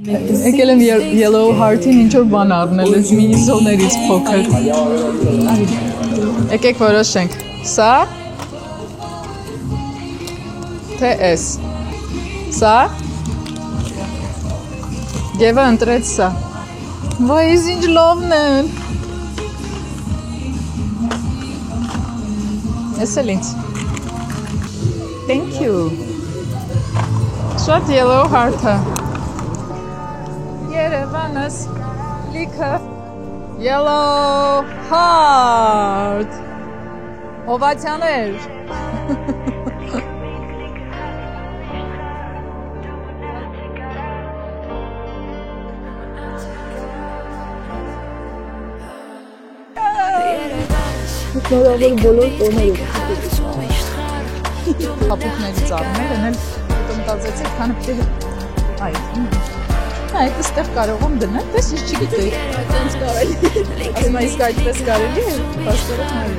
Եկել եմ Yellow Heart-ին ինչ-որ բան առնել, ես մինիզոներից փոքր։ Եկեք որոշենք, սա, թե էս, սա, Գևը ընտրեց սա, վայ, ես ինչ լավն են, ես էլ ինձ, thank you, շատ Yellow Heart-ը, Երևանս լիքը Yellow Heart Հովացյաներ Նորավոր բոլոր տոները Հապուկներից առնել են էլ տնտազեցիք քանը պիտի այ Այդ այստեղ կարող եմ դնել, պես ես չգիտեի։ այդպես կարելի։ Ասում եմ իսկ այդպես կարելի է, պաստորը նայել։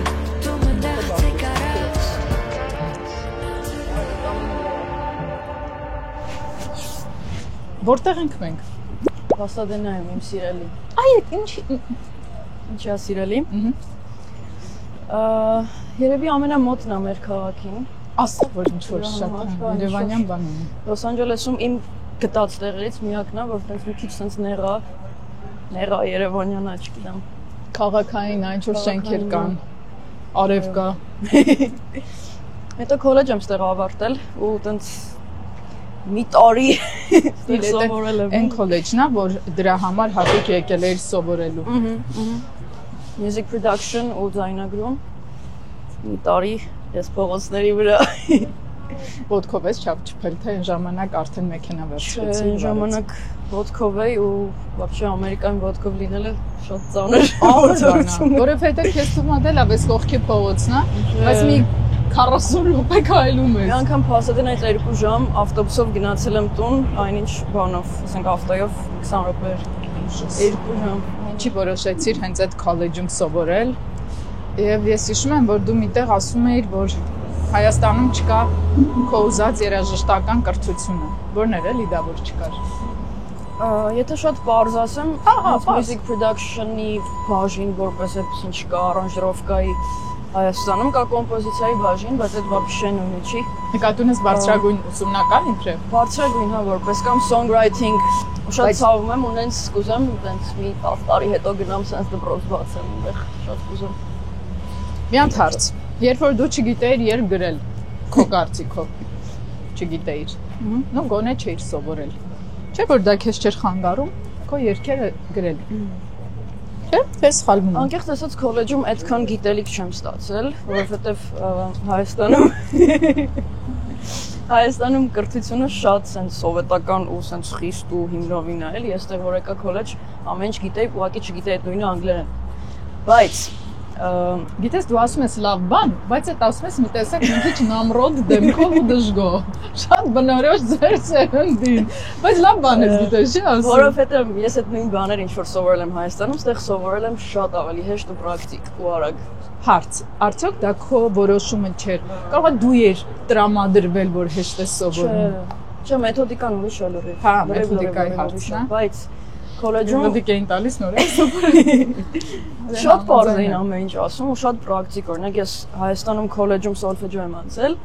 Որտեղ ենք մենք։ Պաստադենայում իմ սիրելի։ Այ Ինչա սիրելի։ Երևի ամենամոտն է մեր քաղաքին։ Ասա որ ինչ որ շատ Երևանյան բան է։ Լոս Անջելեսում իմ գտած տեղերից միակն է, որ տենց մի քիչ sense նեղա Երևանյան է, չգիտեմ։ Քաղաքային այն որ շենքեր կան, արև կա։ Հետո քոլեջ եմ ստեղ ավարտել ու տենց մի տարի սովորել եմ։ Այն քոլեջն է, որ դրա համար հատուկ եկել էր սովորելու։ Music production ու ձայնագրում։ Մի տարի ես փողոցների վրա Ոտքով ես չափ չփել, թե այն ժամանակ արդեն մեքենա վերցրեցի։ Այն ժամանակ ոտքով էի ու вообще Ամերիկայում ոտքով լինելը շատ ծանր է, որովհետեւ քեզ թվում է դե լավ էս կողքի փողոցն է, բայց մի 40 րոպե քայլում ես։ Մի անգամ Պասադենայից 2 ժամ ավտոբուսով գնացել եմ տուն, այնինչ բանով, ասենք ավտոյով 20 րոպե 2 ժամ։ Ինչի որոշեցիր հենց այդ քոլեջում սովորել։ Եվ ես հիշում եմ, որ դու միտեղ ասում էիր, որ Հայաստանում չկա քո ուզած երաժշտական կրթությունը, որն էր էլի դա որ չկար։ Եթե շատ պարզ ասեմ, music production-ի բաժին որպես ինչ կա արանժիրովկայի Հայաստանում կա կոմպոզիցիայի բաժին, բայց այդ вообще նույնը չի։ Նկատում ես բարձրագույն ուսումնական իբրև։ Բարձրագույն, հա, որպես կամ songwriting, շատ ցավում եմ, ունենց կուզեմ, տենց մի 10 տարի հետո գնամ sense դպրոց բացեմ, այնտեղ շատ կուզեմ։ Մի հատ հարց։ Երբ որ դու չգիտեիր երբ գրել, քո կարծիքով, չգիտեիր, նո գոնե չէիր սովորել։ Չէ՞ որ դա քեզ չէր խանգարում քո երգերը գրել։ Չէ՞, պես սխալվում եմ։ Անկեղծ ասած քոլեջում այդքան գիտելիք չեմ ստացել, որովհետև Հայաստանում կրթությունը շատ sense սովետական ու sense խիստ ու հիմնովին է, էլի, ես դեռ որ եկա քոլեջ ամեն ինչ գիտեի, ուղղակի չգիտեի այդ նույնը անգլերեն։ Բայց Գիտես դու ասում ես լավ բան, բայց այդ ասում ես մի տեսակ մի քիչ նամրոդ դեմքով ու դժգոհ։ Շատ բնորոշ ձեր սերնդին, բայց լավ բան ես գիտես, չի ասում։ Որովհետև ես այդ նույն բաները ինչ որ սովորել եմ Հայաստանում, ստեղ սովորել եմ շատ ավելի հեշտ ու պրակտիկ ու արագ։ Հարց. Արդյոք դա քո որոշումը չէր։ Կարող է դու ես տրամադրվել, որ հեշտ ես սովորում։ Չէ, մեթոդիկան ուրիշ է լրիվ։ Հա, մեթոդիկայի հարցն է, բայց քոլեջում մեթոդիկային տալիս նոր է սովորել։ Շատ բարձր էին ամեն ինչ ասում ու շատ պրակտիկ, օրինակ ես Հայաստանում քոլեջում սոլֆեջո եմ անցել,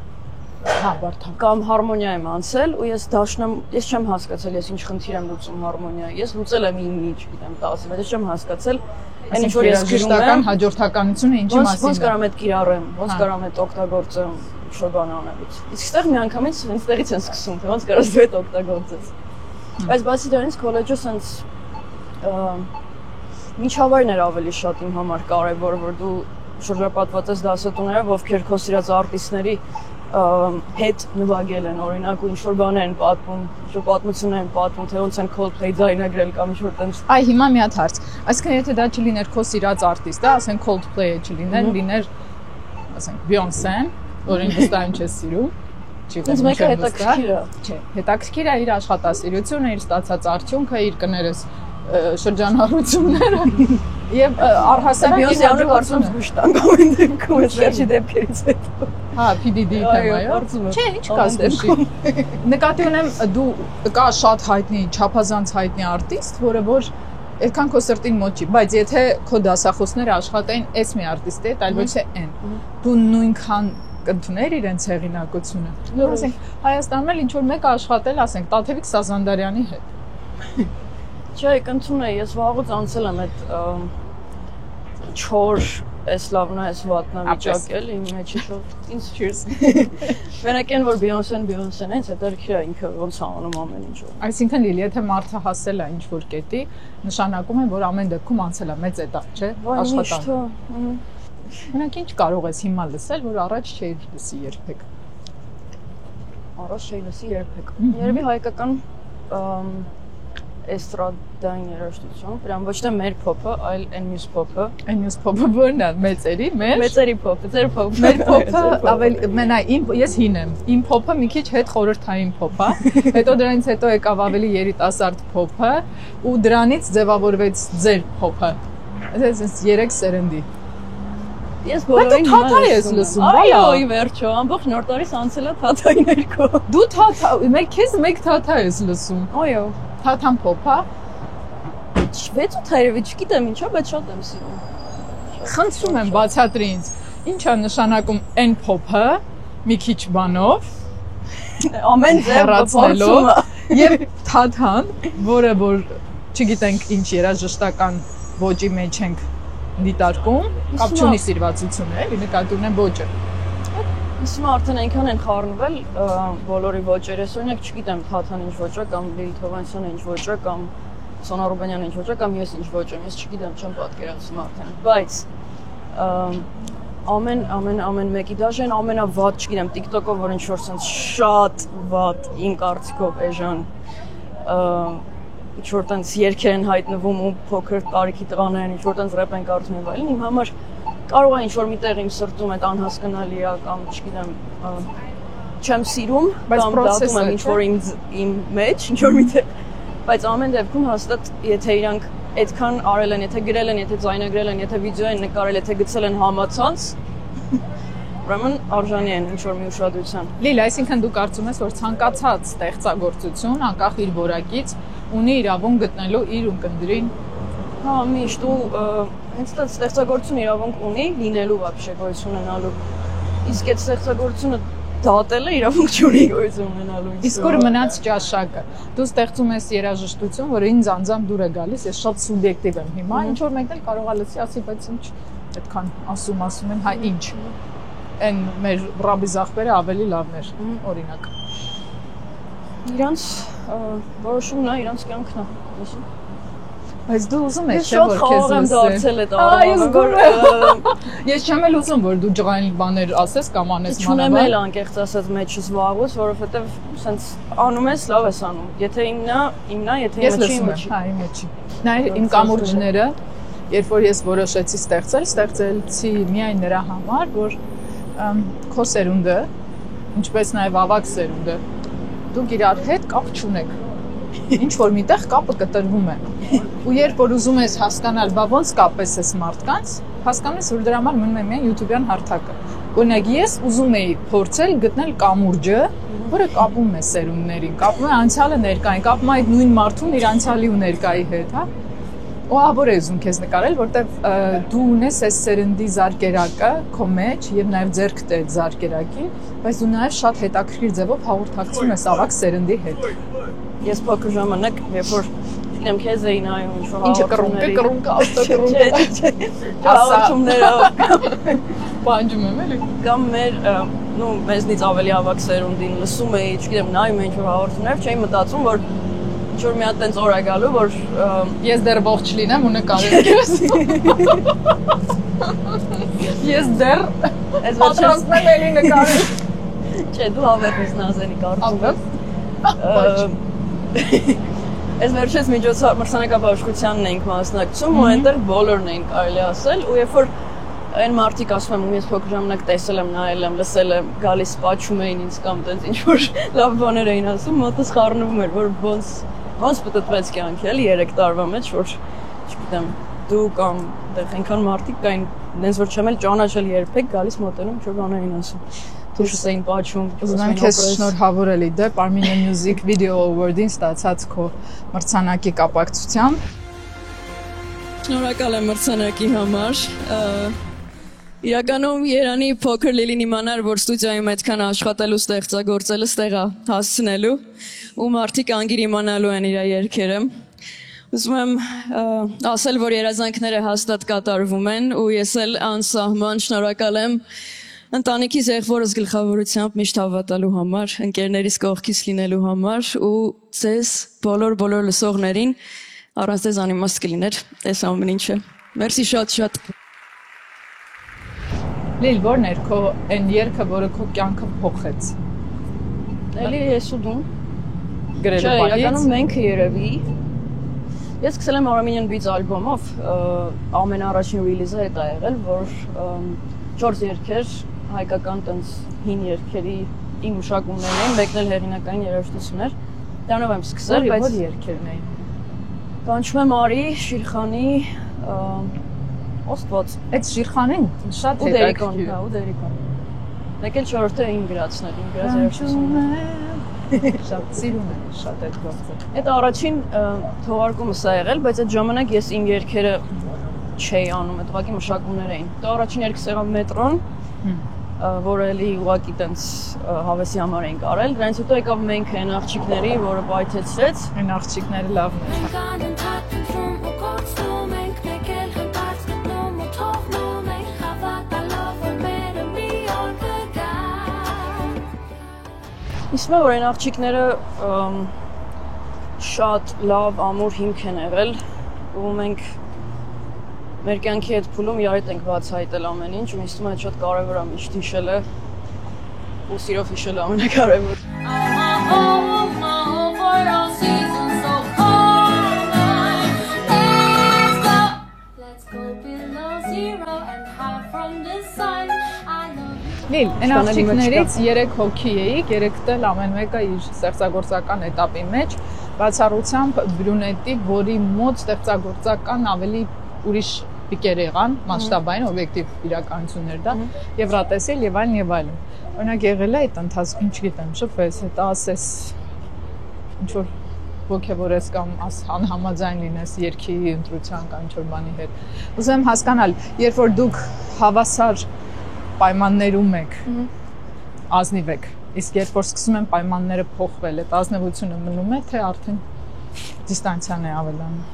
հա, բարդ կամ հարմոնիա եմ անցել ու ես դաշնամ, ես չեմ հասկացել ես ինչ խնդիր եմ լուծում հարմոնիայի։ Ես լուծել եմ 9, չգիտեմ 10, բայց ես չեմ հասկացել այն ինչ որ ես գրում եմ, հաջորդականությունը ինչի մասին է։ Ոնց կարամ այդ կիրառեմ, ոնց կարամ այդ օգտագործեմ ինչ-որ բան անելուց։ Իսկ այստեղ միանգամից հենց տեղից են սկսում, թե ոնց կարաս դու այդ օգտագործես։ Բայց բացի դրանից քոլեջը sense միջավայրն էր ավելի շատ իմ համար կարևոր, որ դու շրջապատված ես դասատուներով, ովքեր քո սիրած արտիստների հետ նվագել են, օրինակ ու ինչ-որ բաներ են պատմում, ինչ-որ պատմություններ են պատմում, թե ոնց են Coldplay ձայնագրել կամ ինչ-որ տենց։ Այ հիմա մի հատ հարց։ Այսինքն եթե դա չլիներ քո սիրած արտիստը, ասենք Coldplay-ը չլիներ, լիներ, ասենք Beyoncé-ն, որին վստահ եմ չես սիրում։ Ինձ մեկը հետաքրքիր է։ Չէ, հետաքրքիր է իր աշխատասիրությունը, իր ստացած արդյունքը, իր կներես շրջանառությունները եւ առհասարակ Beyoncé-ը կարծում եմ զգուշ տան ամեն դեպքում, ես վերջի դեպքերից հետո։ Հա, PDD թեմայով։ Չէ, ինչ կաս դեպքում։ Նկատի ունեմ դու կա շատ հայտնի, չափազանց հայտնի արտիստ, որը որ այդքան քո սրտին մոտ չի, բայց եթե քո դասախոսները աշխատային այս մի արտիստի հետ, այլ ոչ թե այն, դու նույնքան կընդուներ իրենց հեղինակությունը։ Ասենք Հայաստանում էլ ինչ որ մեկը աշխատել, ասենք Տաթևիկ Սազանդարյանի հետ։ Չէ, կընդունեի, ես վաղուց անցել եմ այդ չոր այս լավն է, այս վատն է վիճակել իմ մեջի շոտ։ Ինձ cheers։ Մենակ այն որ Բեյոնսեն է, հետաքրքիր է ինքը ոնց անում ամեն ինչը։ Այսինքն Լիլի, եթե մարդը հասել է ինչ որ կետի, նշանակում է, որ ամեն դեպքում անցել է մեծ էտապ, չէ՞, աշխատանքը։ Մենակ ինչ կարող ես հիմա լսել, որ առաջ չէիր լսի երբեք։ Առաջ չէի լսի երբեք։ Երևի հայկական էստրադային երաժշտություն, прям ոչ թե մեր փոփը, այլ այն մյուս փոփը։ Այն մյուս փոփը ո՞րն է, մեծերի, մեր։ Մեծերի փոփը, ձեր փոփը։ Մեր փոփը ավելի մենա ես հին եմ։ Իմ փոփը մի քիչ հետ խորհրդային փոփ է։ Հետո դրանից հետո եկավ ավելի երիտասարդ փոփը ու դրանից ձևավորվեց ձեր փոփը։ Այսինքն 3 սերնդի։ Ես բոլորին թաթա ես լսում, այո, ի վերջո, ամբողջ նոր տարիս անցել է թաթայի ներքո։ Դու թաթա, մեկ թաթա ես լսում։ Այո։ Թաթան փոփա։ 6-8 երևի չգիտեմ ինչա, բայց շատ եմ սիրում։ Խնդրում եմ բացատրի ինձ։ Ինչ է նշանակում այն փոփը մի քիչ բանով ամեն հեռացնելով եւ թաթան, որը որ չգիտենք ինչ երաժշտական ոճի մեջ ենք դիտարկում, կապ չունի սիրվածությունը, էլի նկատի ունեմ ոճը։ Իսկ արդեն այնքան են խառնվել բոլորի ոճերը, օրինակ չգիտեմ Թաթան ինչ ոճ է կամ Լիլիթ Հովհաննիսյանը ինչ ոճ է կամ Սոնա Ռուբենյանը ինչ ոճ է կամ ես ինչ ոճ եմ, ես չգիտեմ, չեմ պատկերացնում արդեն, բայց ամեն մեկի դաժե ամենավատ, չգիտեմ, TikTok-ով որ ինչ որ sense շատ վատ իմ կարծիքով էժան ինչ որ տենց երգեր են հայտնվում ու փոքր տարիքի տղաներ են ինչ որ տենց рэփ են կարդում եւ այլն, իմ համար կարող է ինչ որ միտեղ իմ սրտում այդ անհասկանալի է կամ չգիտեմ չեմ սիրում կամ դատում եմ ինչ որ իմ մեջ ինչ որ միտեղ, բայց ամեն դեպքում հաստատ եթե իրանք այդքան արել են, եթե գրել են, եթե ձայնագրել են, եթե վիդեո են նկարել, եթե գցել են համացանց, ուրեմն արժանի են ինչ որ մի ուշադրության։ Լիլա, այսինքն դու կարծում ես, որ ցանկացած ստեղծագործություն, անկախ իր որակից, ունի իրավունք գտնելու իր ունկնդրին։ Հա, միշտ ու հենց այդ ստեղծագործությունը իրավունք ունի լինելու вообще գոյություն ունենալու։ Իսկ այդ ստեղծագործությունը դատելը իրավունք չունի գոյություն ունենալու։ Իսկ որ մնաց ճաշակը։ Դու ստեղծում ես երաժշտություն, որը ինձ անձամբ դուր է գալիս, ես շատ սուբյեկտիվ եմ հիմա, ինչ որ մեկն էլ կարող է լսի, ասի, բայց ինչ այդքան ասում են, հա ինչ։ Այն մեր ռաբի զախբերը ավելի լավն էր, օրինակ։ Իրանց որոշումն է, իրանց կյանքն է, լսում։ Բայց դու ուզում ես չէ որ քեզ դարձել այդ առավոտը։ Ես չեմ էլ ուզում որ դու ջղային բաներ ասես կամ անես մանավանդ։ Չունեմ էլ անկեղծ ասած մեջս վաղուց, որովհետև սենց անում ես, լավ ես անում։ Եթե իմնա, եթե իմ չի։ Հա, իմ չի։ Նայ իմ կամուրջները, երբ որ ես որոշեցի ստեղծեցի միայն նրա համար, որ քո սերունդը, ինչպես նաև ավակ սերունդը, դուք իրար հետ կապ չունեք։ Ինչ որ միտեղ կապը կտրվում է։ Ու երբ որ ուզում ես հասկանալ, բա ոնց կապես ես մարդկանց, հասկանում ես, որ դրա համար մնում է միայն YouTube-յան հարթակը։ Օրինակ ես ուզում էի փորձել գտնել կամուրջը, որը կապում է սերունդներին, կապում է անցյալը ներկային, կապում է այդ նույն մարդուն իր անցյալի ու ներկայի հետ, հա։ Ու ահավոր է ուզում քեզ նկարել, որտեվ դու ունես այս սերնդի զարկերակը քո մեջ եւ նաեւ ձեռքդ է զարկերակին, բայց դու նաեւ շատ հետաքրքիր ձևով հաղորդակցում ես ավակ սերնդի հետ։ Ես փոքր ժամանակ, երբ որ իրեմ քեզ էի նայում ինչ որ հաղորդումների, հաղորդումները բանջում եմ էլի։ Կամ մեզնից ավելի ավակ սերունդին լսում էի, չգիտեմ, նայում էի ինչ որ հաղորդումներ, չէի մտածում, որ ինչ-որ մի հատ տենց օր է գալու, որ ես դեռ ողջ լինեմ ու նկարեմ քեզ։ Ես դեռ պատրաստվում էի նկարել։ Չէ, դու հավերժ ես Նազենի կարծում։ Այս վերջից մրցանակաբաշխությանն էինք մասնակցում ու այնտեղ բոլորն էին կարելի ասել ու երբ որ այն մարդիկ ասում եմ ու ես փոքր ժամանակ տեսել եմ, նայել եմ, լսել եմ, գալիս պատշում էին ինձ կամ տենց ինչ որ լավ բաներ էին ասում, մոտս խառնվում էր, որ ոնց պատտվեց կյանքի էլի 3 տարվա մեջ, որ չգիտեմ, դու կամ այնքան մարդիկ կային, նենց որ չեմ էլ ճանաչել երբեք, գալիս մոտենում ինչ որ բաներ էին ասում։ Դուշս էին պաչում։ Ուզում եմ քեզ շնորհավորել իդեպ Armenia Music Video Award-ին ստացած քո մրցանակի կապակցությամբ։ Շնորհակալ եմ մրցանակի համար։ Իրականում Երանի փոքր Լիլին իմանար, որ ստուդիայում այդքան աշխատելու, ստեղծագործելու, ստեղա հասցնելու, ու մարդիկ անգիր իմանալու են իր երգերը։ Ուզում եմ ասել, որ երազանքները հաստատ կատարվում են, ու ես էլ անսահման շնորհակալ եմ ընտանիքիս եղբորս գլխավորությամբ միշտ հավատալու համար, ընկերներիս կողքից լինելու համար, ու ձեզ բոլոր լսողներին առանց ձեզ անիմաստ կլիներ այս ամեն ինչը։ Մերսի շատ։ Լիլ, որն էր քո այն երգը, որը քո կյանքը փոխեց։ Էլի ես ու դու։ Գրելու բանից։ Չէ, իրականում մենք երևի։ Ես սկսել եմ Armenian Beats ալբոմով, ամենաառաջին ռիլիզը հետ ա եղել, որ 4 երգեր, հայկական տենց հին երգերի իմ մշակումներն էին, մեկն էլ հեղինակային երաժշտություններ։ Դրանով եմ սկսել, բայց որ երգերն էին։ Կանչում եմ Արի, Շիրխանի, Ոստված։ Այդ Շիրխանին շատ հետաքրքիր է, ու Դերիկոն։ Մեկ էլ 4-ը իմ գրածներ, իմ գրած երաժշտություններ։ Շատ սիրուն է, շատ այդ գործը։ Այդ առաջին թողարկումը սա եղել, բայց այդ ժամանակ ես իմ երգերը չէի անում, այդ ուղղակի մշակումներ էին։ Դա առաջին երգս եղավ Մետրոն, որը էլի ուղղակի տենց հավեսի համար էին կարել։ Դրանից հետո եկավ մենք այն աղջիկների, որը պայթեցրեց։ Այն աղջիկները լավն էր։ Իսկ որ այն աղջիկները շատ լավ ամուր հիմք են եղել ու մենք մեր կյանքի այդ փուլում իրար հետ ենք բացահայտել ամեն ինչ ու ինձ թվում է շատ կարևոր է միշտ հիշելը ու սիրով հիշելը ամենակարևորը։ Լիլ, այն աղջիկներից 3 հոգի էիք, 3-ը ամեն մեկը իր ստեղծագործական էտապի մեջ, բացառությամբ Բրյունետի, որի մոտ ստեղծագործական ավելի ուրիշ պիկեր եղան, մասշտաբային օբյեկտիվ իրականություններ դա, Եվրատեսիլ եւ այլն։ Օրինակ եղել է այդ ընթացքում, չգիտեմ, շփվես, հետո ասես ինչ որ ոգևորես կամ անհամաձայն լինես երգի ընտրության կամ ինչ որ բանի հետ։ Ուզում եմ հասկանալ, երբ որ դուք հավասար պայմաններում եք, ազնիվ եք, իսկ երբ որ սկսում են պայմանները փոխվել, այդ ազնվությունը մնում է, թե արդեն դիստանցիան է ավելանում։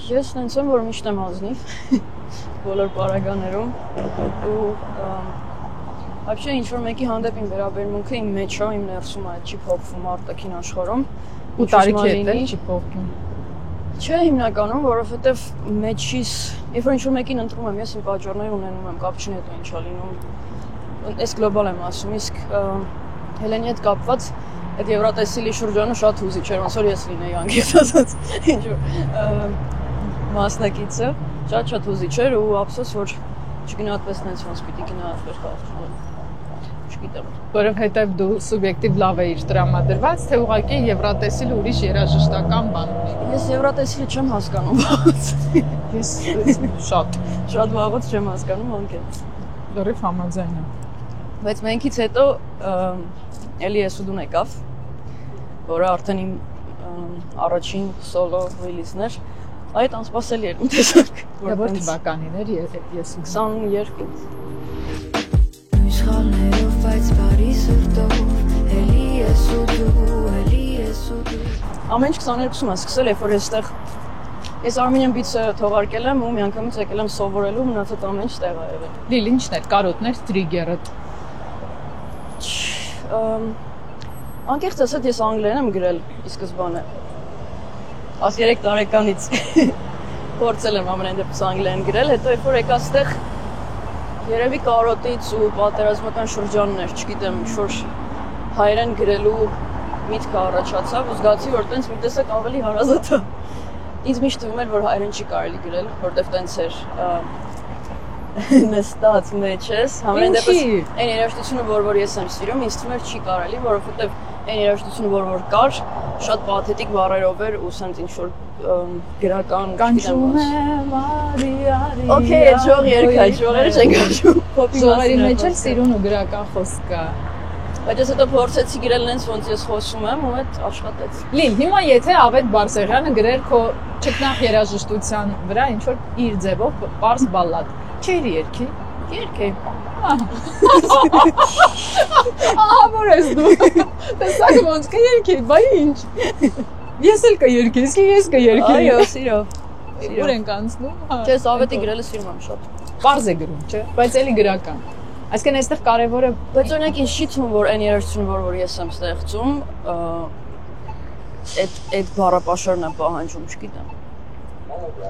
Ես նենց եմ, որ միշտ եմ ազնիվ բոլոր պարագաներում ու вообще ինչ որ մեկի հանդեպ իմ վերաբերմունքը իմ մեջ է, իմ ներսում է, չի փոխվում արտաքին աշխարհում ու տարիքի հետ էլ չի փոխվում։ Չէ, հիմնականում, որովհետև մեջից, երբ որ ինչ-որ մեկին ընտրում եմ, ես իմ պատճառներ ունենում եմ, կապ չունի հետո ինչա լինում։ Այս գլոբալ եմ ասում, իսկ Հելենի հետ կապված այդ Եվրատեսիլի շրջանը շատ հուզիչ էր, ոնց որ ես լինեի անգետ ասած, ինչ-որ մասնակիցը, շատ հուզիչ էր ու ափսոս, որ չգնահատվեց նենց ոնց պիտի գնահատվեր խաղաղ։ Չգիտեմ։ Որովհետև դու սուբյեկտիվ լավ էիր տրամադրված, թե ուղղակի Եվրատեսիլը ուրիշ երաժշտական բան ունի։ Ես Եվրատեսիլը չեմ հասկանում վաղուց։ Ես շատ վաղուց չեմ հասկանում անկետ։ Լրիվ համաձայն եմ։ Բայց մենքից հետո էլի ես ու դուն եկավ, որը արդեն իմ առաջին սոլո ռիլիզներ, այդ անսպասելի էր տեսակ։ Որ թվականին էր ես 22 Իշխաններով, բայց բարի սրտով, էլի ես ու դու Ամեն ինչ 22-ում եմ սկսել, երբ որ ես Armenian Beats-ը թողարկել եմ ու միանգամից եկել եմ սովորելու, մնացած ամեն ինչ տեղ ա եղել։ Լիլ, ինչն էր կարոտներ, տրիգերը։ Անկեղծ ասած ես անգլերեն եմ գրել ի սկզբանե։ 13 տարեկանից փորձել եմ ամենայն դեպս անգլերեն գրել, հետո երբ որ եկա այստեղ երևի կարոտից ու պատերազմական շրջանն էր, չգիտեմ, ինչ-որ հայերեն գրելու միտքը առաջացավ ու զգացի, որ տենց մի տեսակ ավելի հարազատ է։ Ինձ միշտ թվում էր, որ հայերեն չի կարելի գրել, որտեվ տենց էր նստած մեջ ես, համենայն դեպս այն երաժշտությունը, որ ես եմ սիրում, ինձ թվում էր չի կարելի, որովհետև այն երաժշտությունը, որ կար, շատ պաթետիկ բառերով էր ու սենց ինչ-որ գրական կանչում եմ արի Okay, ժող երգ է, ժողերը չենք աշում։ Ժողերի մեջ էլ սիրուն ու գրական խոսք կա։ Բայց ես հետո փորձեցի գրել նենց ոնց ես խոսում եմ ու այդ աշխատեց։ Լին, հիմա եթե Ավետ Բարսեղյանը գրեր քո ճկնախ երաժշտության վրա ինչ որ իր ձևով պարզ բալլադ, չէր երգի, երգե։ Ահա որ ես դու։ Տեսակ ոնց կերգի, բայ ինչ։ Ես էլ կերգես, ես կերգեմ։ Այո, սիրով։ Ուր ենք անցնում։ Ես Ավետի գրելը սիրում եմ շատ։ Պարզ է գրում, չէ՞, բայց էլի գրական։ Այսինքն այստեղ կարևորը բայց օրինակ ինձ չի թվում որ այն երաժշտությունը որ ես եմ ստեղծում այդ բառապաշարն է պահանջում, չգիտեմ։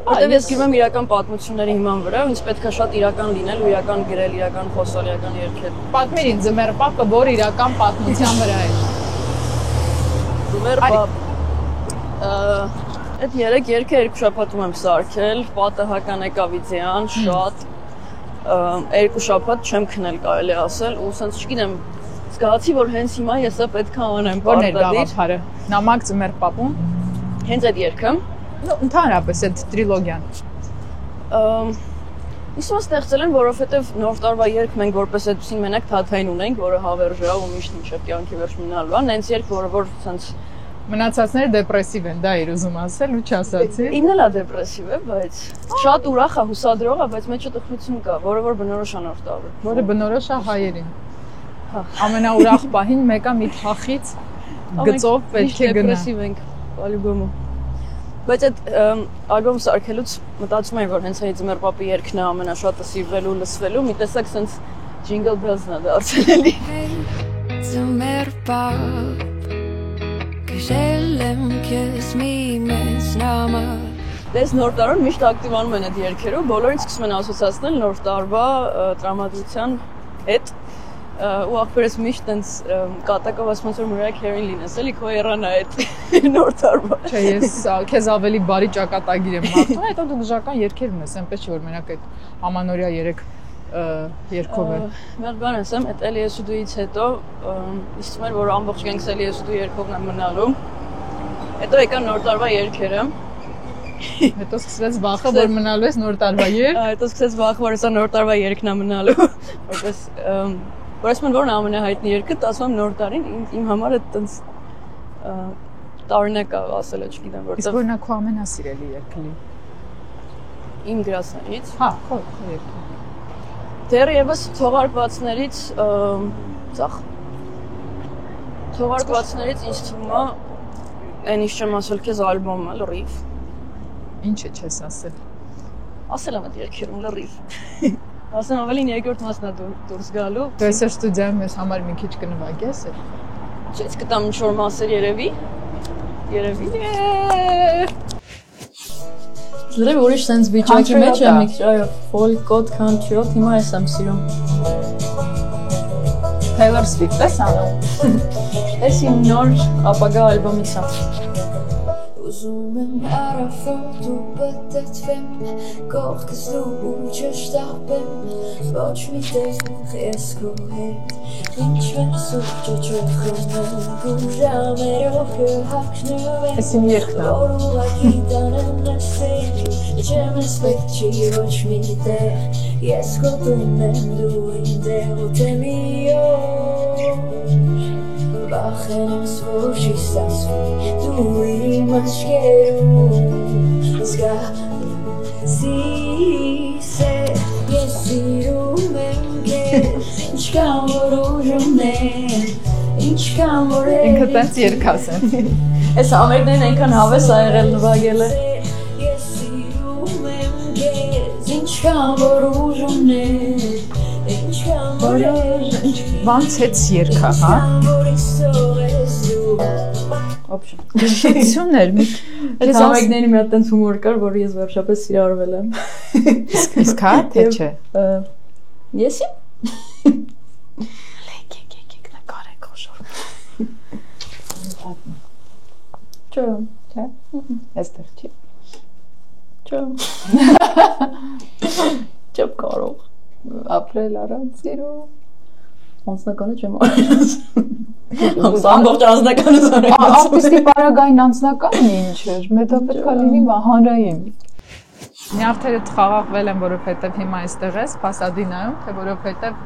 Որտեւ ես գրում եմ իրական պատմությունների հիման վրա, ինձ պետք է շատ իրական լինել ու իրական գրել, իրական խոսալ, իրական երգել։ պատմիր ինձ ձմեռ պապը, որ իրական պատմության վրա է։ Ձմեռ պապ։ Այդ 3 երգը 2 շաբաթում եմ սարքել, պատահական եկավ իդեան, շատ 2 շաբաթ չեմ քնել կարելի ասել ու ասենց չգիտեմ զգացի որ հենց հիմա ես դա պետք է անեմ Որն էր գաղափարը նամակ ձմեռ պապուն հենց այդ երգը նո ընդհանրապես այդ տրիլոգիան Իսկ ստեղծել են որովհետև նոր տարվա երգ մենք որպես այդպեսին մենակ թաթային ունենք որը հավերժ է ու միշտ միշտ կյանքի վերջ մնալու է նենց երգ որը որ ասենց մնացածները դեպրեսիվ են դա էր ուզում ասել ու չասացի Ինքն էլ է դեպրեսիվ է բայց շատ ուրախ է հուսադրող է բայց մեջը տխրություն կա որը որ բնորոշ է նոր տարվա որը բնորոշ է հայերին ամենաուրախ պահին մեկը մի թախից գծով պետք է գնա դեպրեսիվ ենք ալբոմը բայց այդ ալբոմ սարքելուց մտածում եմ որ հենց այդ ձմեռ պապի երգն է ամենաշատը սիրվելու լսվելու մի տեսակ sense jingle bells-ն է դարձել էլի Ձմեռ պապ Գժել եմ քեզ մի մեծ նամակ Դες նոր տարուն միշտ ակտիվանում են այդ երգերը բոլորին սկսում են ասոցացնել նոր տարվա տրամադրության հետ ու ախպերս միշտ տենց կատակով ասում եմ որ Mariah Carey-ին լինես էլի քո երանա այդ նոր տարվա Չէ ես քեզ ավելի բարի ճակատագիր եմ մաղթում հետո դու գժական երգեր ունես այնպես չէ որ մենակ այդ ամանորյա 3 երգով է Մեր բան ասեմ այդ էլի ես ու դուից հետո իստում էր որ ամբողջ կյանքս էլի ես ու դու երգովն եմ մնալու հետո եկա նոր տարվա երգերը Հետո սկսվեց վախը, որ մնալու ես նոր տարվա երգ։ Հետո սկսեց վախը, որ սա նոր տարվա երգն է մնալու։ Որպես որ ասում են որն ամենահայտնի երգը, ասում եմ նոր տարին իմ համար է տենց տարօրինակ ասել է, չգիտեմ որտեղ։ Իսկ որն է քո ամենասիրելի երգը։ Իմ գրածներից։ Հա, քո երգը։ Դեռևս թողարկվածներից ծախ։ Թողարկվածներից ինձ թվում է այն ինչ չեմ ասել քեզ ալբոմը լրիվ։ Ինչ է չես ասել։ Ասել եմ այդ երգերում լրիվ։ Ասեմ ավելին երկրորդ մասն է դուրս գալու։ Դու այսօր ստուդիայում ես համար մի քիչ կնվագես է։ Չես կտամ ինչ-որ մասեր երևի։ Երևի։ Լրիվ ուրիշ sense վիճակի մեջ եմ մի քիչ, այո, folk code country-ով հիմա ես եմ սիրում։ Taylor Swift ես անում։ Այս իմ նոր ապագա ալբոմից է։ Ուզում եմ արաֆոտ ու պատտվեմ Կողքս դու ու չշտապեմ Ոչ մի տեղ ես քո հետ Ինչ մեր սուրճը չխմենք ու ժամերով կհակնվենք Այս իմ երգն է։ Որ ուղղակի տանեմ նստենք Չեմ ես պետք չի ոչ մի տեղ Ես քո տունն եմ դու ինտեղ ու թե մի Վախենս որ չի ստացվի դու իմ աչքերում զգացիս է ես սիրում եմ քեզ ինչքան որ ուժում եմ ինչքան որ Ինքը տենց երգ ասեն։ Այս ամերիկներն այնքան հավես ա եղել նվագելը։ Ես սիրում եմ քեզ ինչքան որ ուժում եմ ինչքան որ Ոնց հետ երգա, հա։ Option։ Գժություն էր։ Այս ամերիկների մի հատ տենց հումոր կար, որ ես վերջապես սիրարվել եմ։ Իսկ հա, թե չէ։ Եսի։ Լեկ նկարեք խոշոր։ Չէ։ Չէ։ Այստեղ չի։ Չէ։ Չեմ կարող ապրել առանց սիրո։ Անձնականը չեմ արել։ Ամբողջ անձնականը զորել։ Արտիստի պարագային անձնականն ինչ էր, մեծ պետք է լինի հանրային։ Նյարդերը խաղաղվել են, որովհետև հիմա այստեղ ես, Փասադինայում, թե որովհետև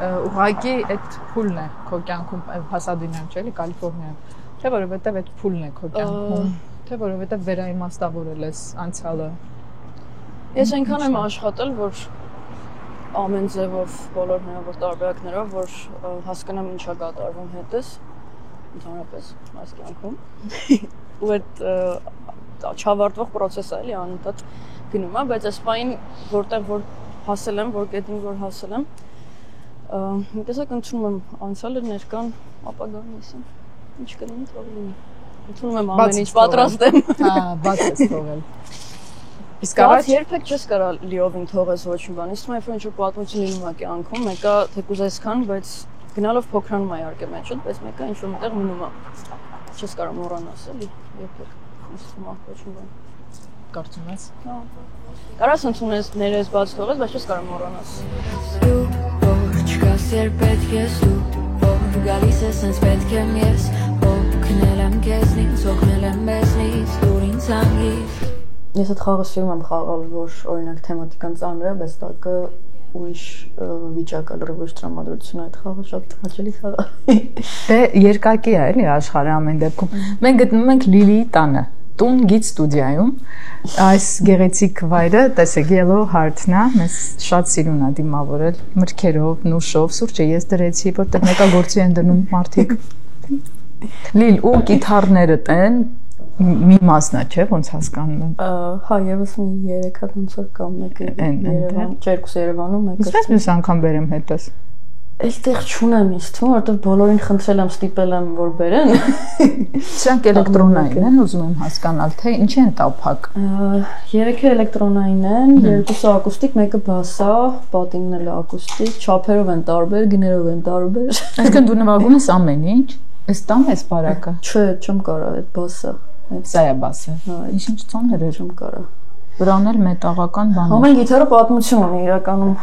ուղղակի այդ փուլն է քո կյանքում Փասադինայում չէ՞ էլի Կալիֆոռնիայում թե որովհետև այդ փուլն է քո կյանքում թե որովհետև վերաիմաստավորել ես անցյալը Ես այնքան եմ աշխատել որ ամեն ձևով բոլոր հնարավոր տարբերակներով որ հասկանամ ինչա կատարվում հետս ընդհանրապես այս կյանքում ու այդ չավարտվող process է էլի անընդհատ գնում է բայց այս պայն որտեղ որ հասել եմ որ կետին որ հասել եմ մի տեսակ ընդունում եմ անցյալը ներկան ապագան ისე ինչ կլինի թող լինի ընդունում եմ ամեն ինչ պատրաստ եմ հա բաց ես թողել Իսկ առաջ երբեք չես կարող լիովին թողես ոչ մի բան։ Իսկ մայր ինչ որ պատմություն լինում է կյանքում, մեկը թեկուզ այսքան, բայց գնալով փոքրանում է իհարկե մեջդ, բայց մեկը ինչ որ մտեղ մնում է։ Չես կարող մոռանաս, էլի, երբեք։ Իստում է ոչ մի բան։ Կարծում ես։ Հա։ Կարաս ընդունես, ներես բաց թողես, բայց չես կարող մոռանաս։ Չկաս երբ պետք ես դու, որ գալիս ես ինձ պետք եմ ես, օգնել եմ քեզնից, օգնել եմ մեզնից, դուր ինձ հանգիր Ես այդ խաղը սիրում եմ խաղալ, որ օրինակ թեմատիկան ծանր է, բայց տակը ուրիշ վիճակ է, լրիվ ուրիշ տրամադրություն է այդ խաղը, շատ հաճելի խաղ է։ Դե երկակի է, էլի աշխարհը ամեն դեպքում։ Մենք գտնում ենք Լիլիի տանը, տուն գիծ ստուդիայում։ Այս գեղեցիկ վայրը, տեսեք, Yellow Heart-ն է, մեզ շատ սիրուն է դիմավորել, մրգերով, նուշով, սուրճը ես դրեցի, որտեղ մեկագործի են դնում մարդիկ։ Լիլ ու գիտարները տեն մի մասնա չէ ոնց հասկանում եմ հա եւս մի 3 հատ ոնց որ կամ մեկը Երևան երկուս Երևանում մեկը Ինչպես մյուս անգամ բերեմ հետս այստեղ չունեմ ինձ թվում որտեղ բոլորին խնդրել եմ ստիպել եմ որ բերեն Սրանք էլեկտրոնային են ուզում եմ հասկանալ թե ինչի են տափակ 3-ը էլեկտրոնային են երկուսը ակուստիկ մեկը բաս է պատինն էլ ակուստիկ չափերով են տարբեր գներով են տարբեր Այսինքն դու նվագում ես ամեն ինչ Էս տամ ես բարակը Չէ չեմ կարող այդ բասը Սա է բասը Ինչ ծանր է չեմ կարող Վրան էլ մետաղական բան Ամեն գիտարը պատմություն ունի իրականում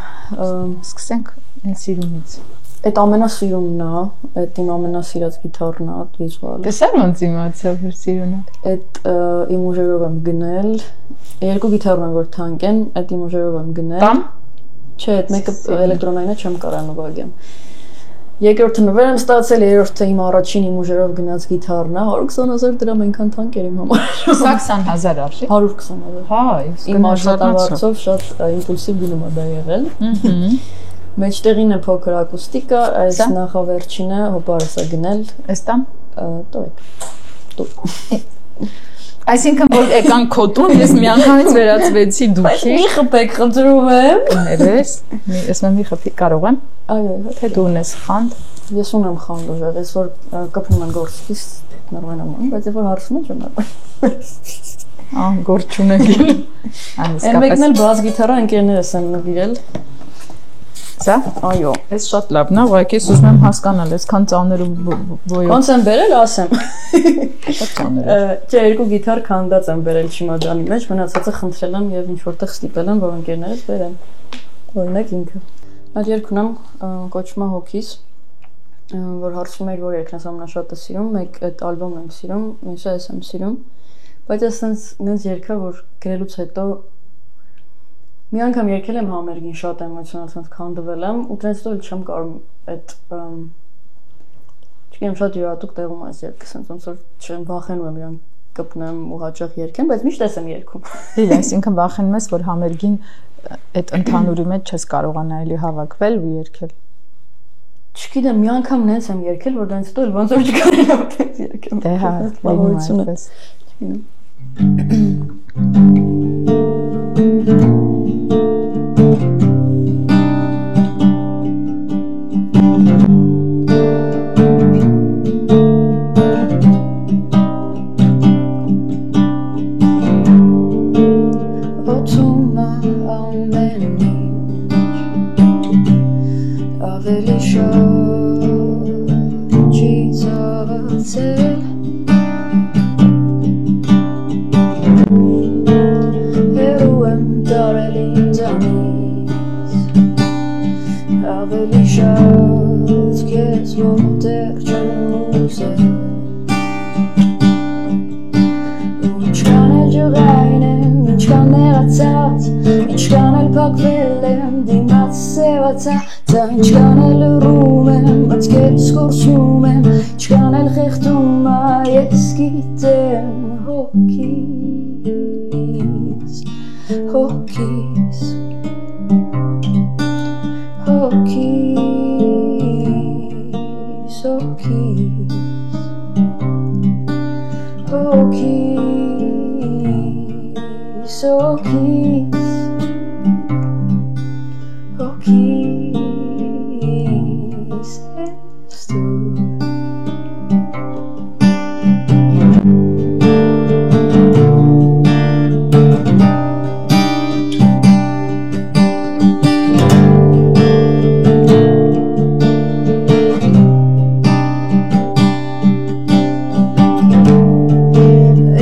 Սկսենք սիրունից Այդ ամենասիրունն է, այդ իմ ամենասիրած գիտարն է, վիզուալը։ Տեսա՞ր ոնց իմացա որ սիրուն է։ Այդ իմ ուժերով եմ գնել։ Երկու գիտարներ որ թանկ են, այդ իմ ուժերով եմ գնել։ Տամ։ Չէ, այդ մեկը էլեկտրոնային է, չեմ կարող նվագեմ։ Երկրորդը նվեր եմ ստացել, երրորդը իմ առաջին իմ ուժերով գնած գիտարն է, 120,000 դրամ այնքան թանկ էր իմ համար։ Սա 20,000 արժի։ 120,000։ Հա, իմ աշխատավարձով շատ իմպուլսիվ գնում է դա եղել։ Մեջտեղին է փոքր ակուստիկա, այս նախավերջինը հոպարս է գնել։ Էս տամ։ Տոյ։ Այսինքն որ եկան քոտուն, ես միանգամից վերածվեցի դուքի։ Մի խփեք խնդրում եմ։ Ներես, ես մի խփի կարող եմ։ Այո, թե դու ունես խանդ։ Ես ունեմ խանդ ուժեղ, ես որ կպնում են գործից նորմալական, բայց երբ որ հարցնում եմ չեմ։ Գործ չունեք։ Այն մեկն էլ բաս գիտարը ընկերներս են նվիրել։ Սա։ Այո, այս շատ լավն է, ուղղակի ես ուզում եմ հասկանալ, այսքան ծանր ու ոյով։ Ոնց եմ բերել, ասեմ։ Շատ ծանր է։ Չէ, երկու գիտար քանդած եմ բերել չիմադանի մեջ, մնացածը խնդրել եմ եւ ինչ որտեղ ստիպել եմ, որ ընկերներս բերեն։ Օրինակ ինքը։ Այդ երգն եմ կոչվում է Հոգիս, որ հարցում էր որ երգն ես ամենաշատը սիրում, մեկ այդ ալբոմն եմ սիրում, մյուսը ես եմ սիրում, բայց այսպես նենց երգա որ գրելուց հետո Մի անգամ երգել եմ համերգին շատ էմոցիոնալ, ցած քանդվել եմ ու դրանից հետո չեմ կարող այդ չգիտեմ շատ յուրատուկ տեղում այս երգը, ցած ոնց որ չեմ վախենում եմ իրան կպնեմ ու հաճախ երգեմ, բայց միշտ եմ երգում։ Դե այսինքն վախենում ես, որ համերգին այդ ընդհանուրի մեջ չես կարողանա էլի հավաքվել ու երգել։ Չգիտեմ, մի անգամ նենց եմ երգել, որ դրանից հետո ոնց որ չկարողանա այդպես երգեմ։ Դե հա, լինում է այդպես։ Դա ինչքան էլ լռում եմ, մտքերս կորցնում եմ, ինչքան էլ խեղդում ես գիտեմ հոգիս, հոգիս, հոգիս, հոգիս, հոգիս, հոգիս, hokis és tú.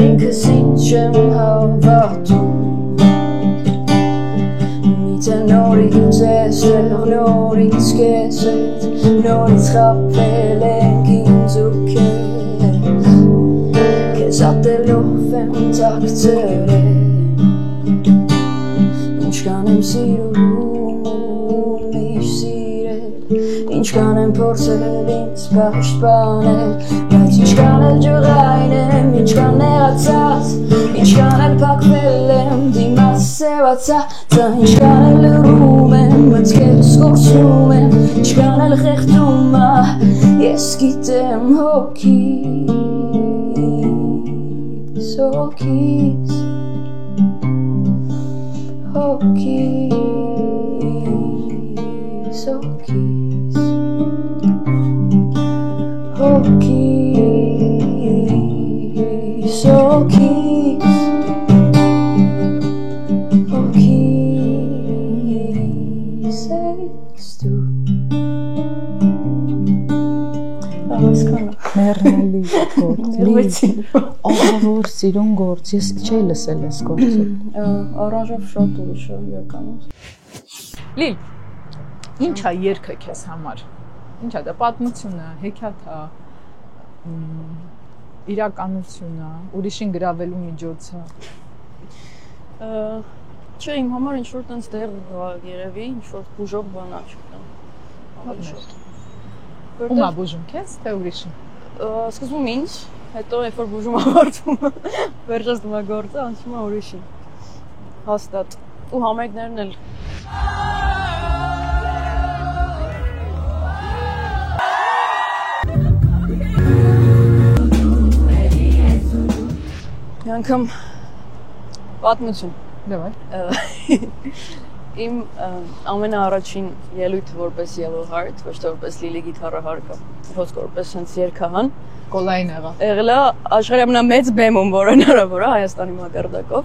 Ինքս ինչ եմ հավատում Նորից ես նորից քեզ նորից խաբել ենք ինձ ու քեզ ատելով եմ ծակցրել ինչքան եմ սիրում միշտ սիրել ինչքան եմ փորձել ինձ պաշտպանել բայց ինչքան էլ ջղայն եմ ինչքան նեղացած ինչքան էլ փակվել եմ դիմաց սևացած ինչքան էլ լռում եմ մտքերս կորցնում եմ ինչքան էլ խեղդում ես գիտեմ հոգիս հոգիս հոգիս հոգիս հոգիս հոգիս Մեռնելի գործ, ահավոր սիրուն գործ, ես չէի լսել այս գործը։ Առանջով շատ ուրիշ է իրականում։ Լիլ, ինչ է երգը քեզ համար։ Ինչ է դա պատմություն է, հեքիաթ է, իրականություն է, ուրիշին գրավելու միջոց է։ Չէ, իմ համար ինչ որ տենց դեր երևի, ինչ որ բուժող բան է, չգիտեմ։ Ում է բուժում քեզ, թե ուրիշին։ Սկզբում ինձ, հետո երբ որ բուժում ավարտվում, վերջից դու գործը անցնում է ուրիշին։ Հաստատ։ Ու համերգներն էլ։ Մի անգամ պատմություն։ Դավայ։ Իմ ամենաառաջին ելույթը որպես Yellow Heart, ոչ թե որպես Lily գիտարը հարկը, ոչ որպես հենց երգահան, Կոլային եղա։ եղել է աշխարհի ամենամեծ բեմում, որը հնարավոր է Հայաստանի մակարդակով։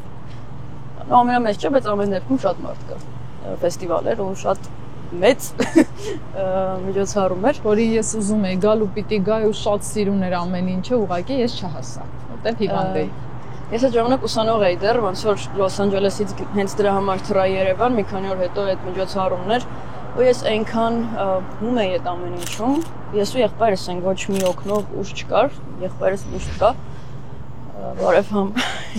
Ամենամեծ չէ, բայց ամեն դեպքում շատ մարդ կա։ Ֆեստիվալ էր ու շատ մեծ միջոցառում էր, որին ես ուզում եի գալ ու պիտի գայ ու շատ սիրուն էր ամեն ինչը, ուղղակի ես չհասա։ Որտեղ հիվանդ էի։ Ես այդ ժամանակ ուսանող էի դեռ, ոնց որ Լոս Անջելեսից հենց դրա համար թռա Երևան, մի քանի օր հետո այդ միջոցառումն էր, ու ես այնքան հում էի այդ ամեն ինչում։ Ես ու եղբայրս ենք, ոչ մի օգնող ուժ չկար, եղբայրս միշտ կա։ Բարև համ։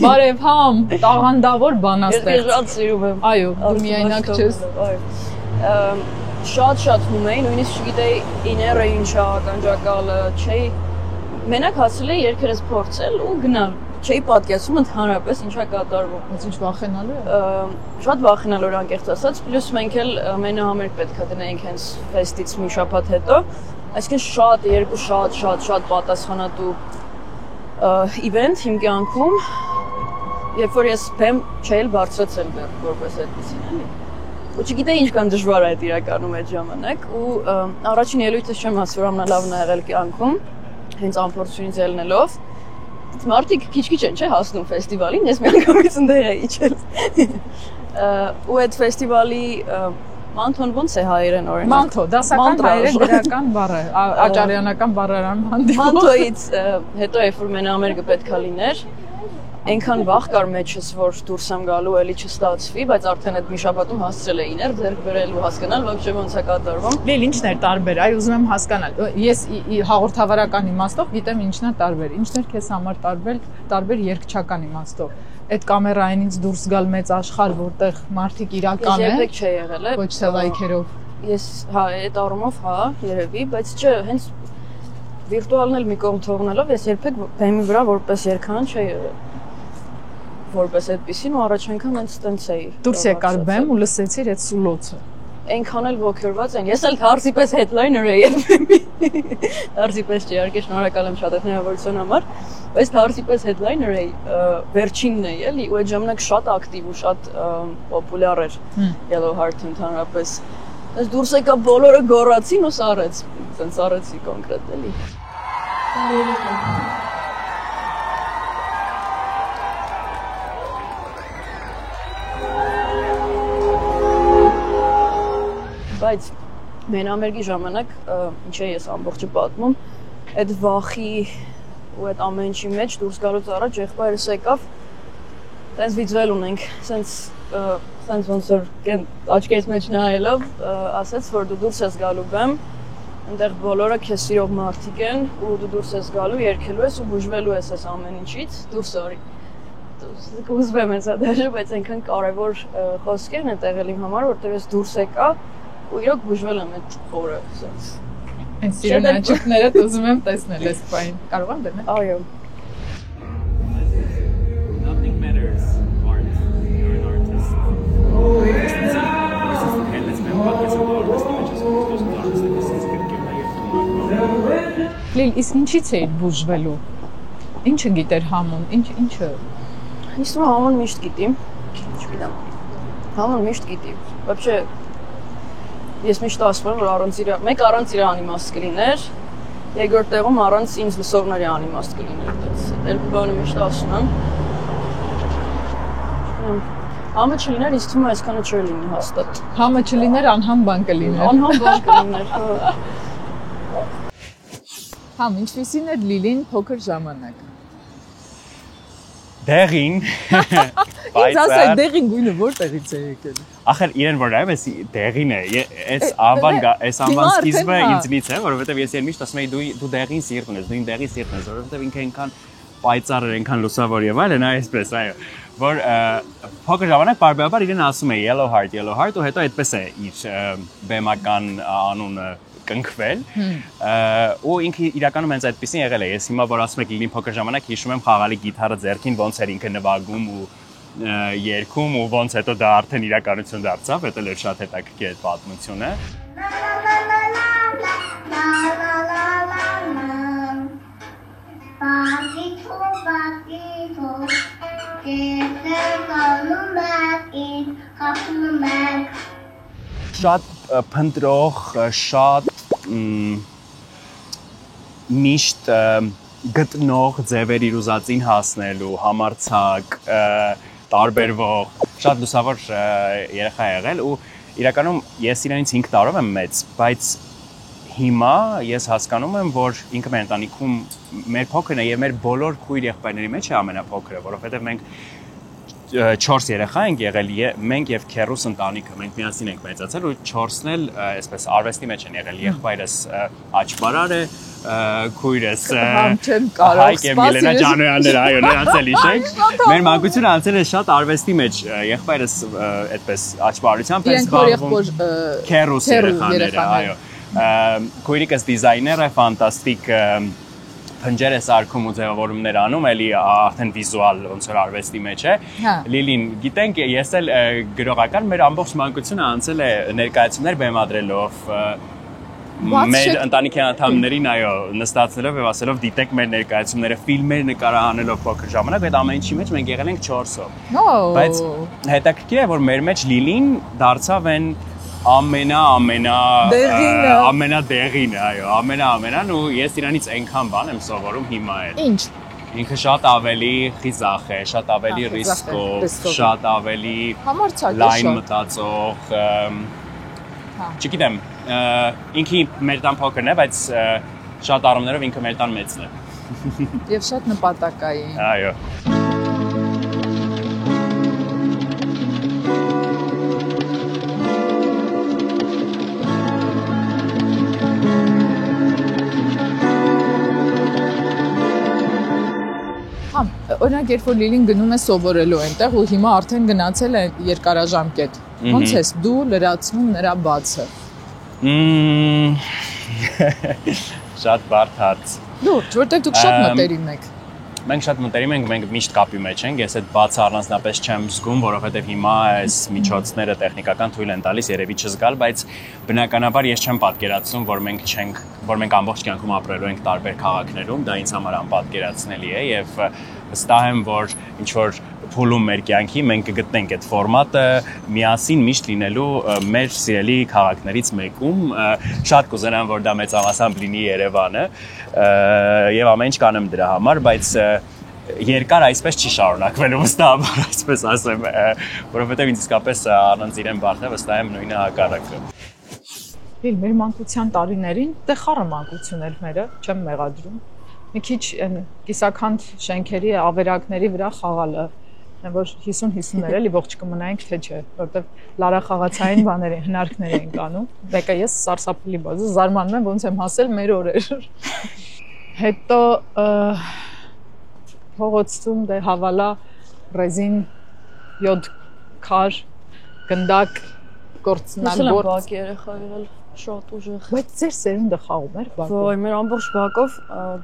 Բարև համ, տաղանդավոր բանաստեղծ։ Ես շատ սիրում եմ։ Այո, դու միայնակ չես։ Շատ հում էի, նույնիսկ չգիտեի իները ինչա, ականջակալը, չէի։ Մենակ հասել էի երգերս փորձել ու գնալ։ Չէի պատկերացնում ընդհանրապես ինչա կատարվում։ Բայց ինչ վախենալու է։ Շատ վախենալու էր անկեղծ ասած, պլյուս մենք էլ մենահամերգ պետք է դնեինք հենց ֆեստից մի շաբաթ հետո, այսինքն երկու շատ պատասխանատու իվենթ իմ կյանքում, երբ որ ես բեմ չէի բարձրացել դեռ որպես այդպեսին, էլի։ Ու չգիտեի ինչքան դժվար է այդ իրականում այդ ժամանակ, ու առաջին ելույթս չեմ ասում, որ ամենալավն է եղել կյանքում, հենց անփորձությունից ելնելով։ Մարդիկ քիչ-քիչ են, չէ, հասնում ֆեստիվալին, ես մի անգամից ընդեղ էի իջել։ Ու այդ ֆեստիվալի մանթոն ոնց է հայերեն օրինակ։ Մանթո, դասական հայերեն գրական բառ է, աճարյանական բառարան հանդիպում։ Մանթոից հետո երբ որ մենամերգը պետքա լիներ, այնքան վախ կար մեջս, որ դուրս եմ գալու, էլի չստացվի, բայց արդեն այդ մի շաբաթում հասցրել էի իներ, ձեռք բերել ու հասկանալ, ոչ ոնց է կատարվում։ Լիլ, ինչն է տարբեր, այ ուզում եմ հասկանալ։ Ես հաղորդավարական իմաստով գիտեմ ինչն է տարբեր։ Ինչն է քեզ համար տարբեր երգչական իմաստով։ Այդ կամերայինից դուրս գալ մեծ աշխարհ, որտեղ մարդիկ իրական են։ Ես երբեք չի եղել է։ Ոչ թե լայքերով։ ես այդ առումով երևի, բայց չէ, հենց վիրտուալն էլ մի կողմ թողնելով ես երբեք բեմի վրա որպես երգան չէի եղել։ Որպես այդպեսին ու առաջ անգամ հենց տենց էի։ Դուրս եկար բեմ ու լսեցիր այդ սուլոցը։ Այնքան էլ ոգևորված են։ Ես էլ դարձի պես headliner էի բեմի։ Դարձի պես չի, իհարկե շնորհակալ եմ շատ այդ հնարավորության համար, բայց դարձի պես headliner էի, վերջինն էի էլի, ու այդ ժամանակ շատ ակտիվ ու շատ պոպուլյար էր Yellow Heart ընդհանրապես։ Ես դուրս եկա բոլորը գոռացին ու սարեց, տենց արեցի կոնկրետ էլի։ Բայց մենամերգի ժամանակ, ինչ է ես ամբողջը պատմում, այդ վախի ու այդ ամեն ինչի մեջ դուրս գալուց առաջ եղբայրս եկավ, տենց վիճվել ունենք, սենց ոնց որ աչքերս մեջ նայելով, ասեց, որ դու դուրս ես գալու բեմ, այնտեղ բոլորը քեզ սիրող մարդիկ են, ու դու դուրս ես գալու, երգելու ես ու բուժվելու ես այս ամեն ինչից, դուրս արի։ Կուզվեմ ես ադեժը, բայց այնքան կարևոր խոսքերն են տեղել իմ համար, որտեղ ես դուրս եկա ու իրոք բուժվել եմ այդ խորը, սենց։ Այն սիրուն աչքներդ ուզում եմ տեսնել այս պայն։ Կարող եմ դնել։ Այո։ Nothing matters, art. You're an artist. Լիլ, իսկ ինչից էիր բուժվելու։ Ինչը գիտեր համոն, ինչը։ Ես համոն միշտ գիտի։ Չգիտեմ։ Համոն միշտ գիտի։ Вообще ես միշտ ասում եմ, որ առանց իր, մեկ առանց իր անիմաստ կլիներ, երկրորդ տեղում առանց ինձ լսողների անիմաստ կլիներ, դες երկու բանը միշտ ասում եմ։ Համը չլիներ, ինձ թվում է այսքանը չէր լինի հաստատ։ Համը չլիներ, անհամ բան կլիներ։ Անհամ բան կլիներ, հա։ Համ, ինչպիսին էր Լիլին փոքր ժամանակ։ Դեղին։ Ինձ ասա դեղին գույնը որտեղից է եկել։ Ախր իրեն որ նայում ես դեղին է, այս անվան սկիզբը ինձնից է, որովհետև ես միշտ ասում եի դու դեղին սիրտ ունես, դու իմ դեղին սիրտ ունես, որովհետև ինքը այնքան պայծառ էր, այնքան լուսավոր եւ այլն, այսպես, այո, որ փոքր ժամանակ բարբերաբար իրեն ասում է Yellow Heart, ու հետո այդպես է իր բեմական անունը կնքվել ու ինքը իրականում հենց այդպեսին եղել է։ Ես հիմա որ ասում եք Լիլին փոքր ժամանակ հիշում եմ խաղալի գիտարը ձեռքին ոնց էր ինքը նվագում ու երգում ու ոնց հետո դա արդեն իրականություն դարձավ, դա էլ շատ հետաքրքիր է պատմությունը։ Շատ փնտրող, շատ միշտ գտնող ձևեր իր ուզածին հասնելու, համարձակ, տարբերվող, շատ լուսավոր երեխա եղել ու իրականում ես իրենից 5 տարով եմ մեծ, բայց հիմա ես հասկանում եմ, որ ինքը մեր ընտանիքում մեր փոքրն է եւ մեր բոլոր քույր եղբայրների մեջ է ամենափոքրը, որովհետեւ մենք 4 երեխա ենք եղել, մենք եւ քեռուս ընտանիքը, մենք միասին ենք մեծացել ու 4-ն էլ այսպես արվեստի մեջ են եղել, եղբայրս աճպարար է, քույրս Հայկ եւ Միլենա Ջանոյաններ, այո, նրանց էլ իշենք։ Մեր մանկությունը անցել է շատ արվեստի մեջ, եղբայրս այդպես աճպարությամբ է զբաղվում, քեռուս երեխաները, այո։ Քույրիկս դիզայներ է, ֆանտաստիկ փնջեր է սարքում ու ձևավորումներ անում, էլի արդեն վիզուալ ոնց որ արվեստի մեջ է։ Լիլին, գիտենք, ես էլ գրողական մեր ամբողջ մանկությունը անցել է ներկայացումներ բեմադրելով, մեր ընտանիքի անդամներին, այո, նստացնելով եւ ասելով դիտեք մեր ներկայացումները, ֆիլմեր նկարահանելով փոքր ժամանակ, այդ ամեն ինչի մեջ մենք եղել ենք 4-ով։ Բայց հետաքրքիր է, որ մեր մեջ Լիլին դարձավ այն ամենադեղինը, այո, ամենան ու ես իրանից այնքան բան եմ սովորում հիմա էլ։ Ինչ։ Ինքը շատ ավելի խիզախ է, շատ ավելի ռիսկով, շատ ավելի լայն մտածող, չգիտեմ, ինքը մեր տան փոքրն է, բայց շատ առումներով ինքը մեր տան մեծն է։ Եվ շատ նպատակային։ Այո։ Օրինակ, երբ որ Լիլին գնում է սովորելու այնտեղ ու հիմա արդեն գնացել է երկարաժամկետ, ոնց ես դու լրացնում նրա բացը։ Շատ բարդ հարց։ Լուրջ, որտեղ դուք շատ մտերիմ եք։ Մենք շատ մտերիմ ենք, մենք միշտ կապի մեջ ենք, ես այդ բացը առանձնապես չեմ զգում, որովհետև հիմա այս միջոցները տեխնիկական թույլ են տալիս երևի չզգալ, բայց բնականաբար ես չեմ պատկերացնում, որ մենք ամբողջ կյանքում ապրելու ենք տարբեր քաղաքներում, դա ինձ համար անպատկերացնելի է եւ վստահ եմ, որ ինչ որ փուլում մեր կյանքի մենք կգտնենք այդ ֆորմատը միասին միշտ լինելու մեր սիրելի քաղաքներից մեկում, շատ կուզենամ, որ դա մեծամասամբ լինի Երևանը եւ ամեն ինչ կանեմ դրա համար, բայց երկար այսպես չի շարունակվելու վստահաբար, այսպես ասեմ, որովհետեւ ինձ իսկապես առանց իրեն բարդ է, վստահ եմ նույնը հակառակը։ Իլ մեր մանկության տարիներին դե խառը մանկություն էր մերը, չեմ մեղադրում։ Մի քիչ կիսաքանդ շենքերի ավերակների վրա խաղալը, որ 50-50-ներ էլի ողջ կմնայինք թե չէ, որովհետև լարախաղացային բաների հնարքներ էինք անում։ Մեկը ես սարսափելի բաց, զարմանում եմ ոնց եմ հասել մեր օրեր։ Հետո փողոցում դե հավալա ռեզին յոդ քար գնդակ գործնագործ բակի երեխա եղել շատ ուժեղ։ Բայց ձեր սերունդը խաղում էր բակում։ Ոայ, մեր ամբողջ բակով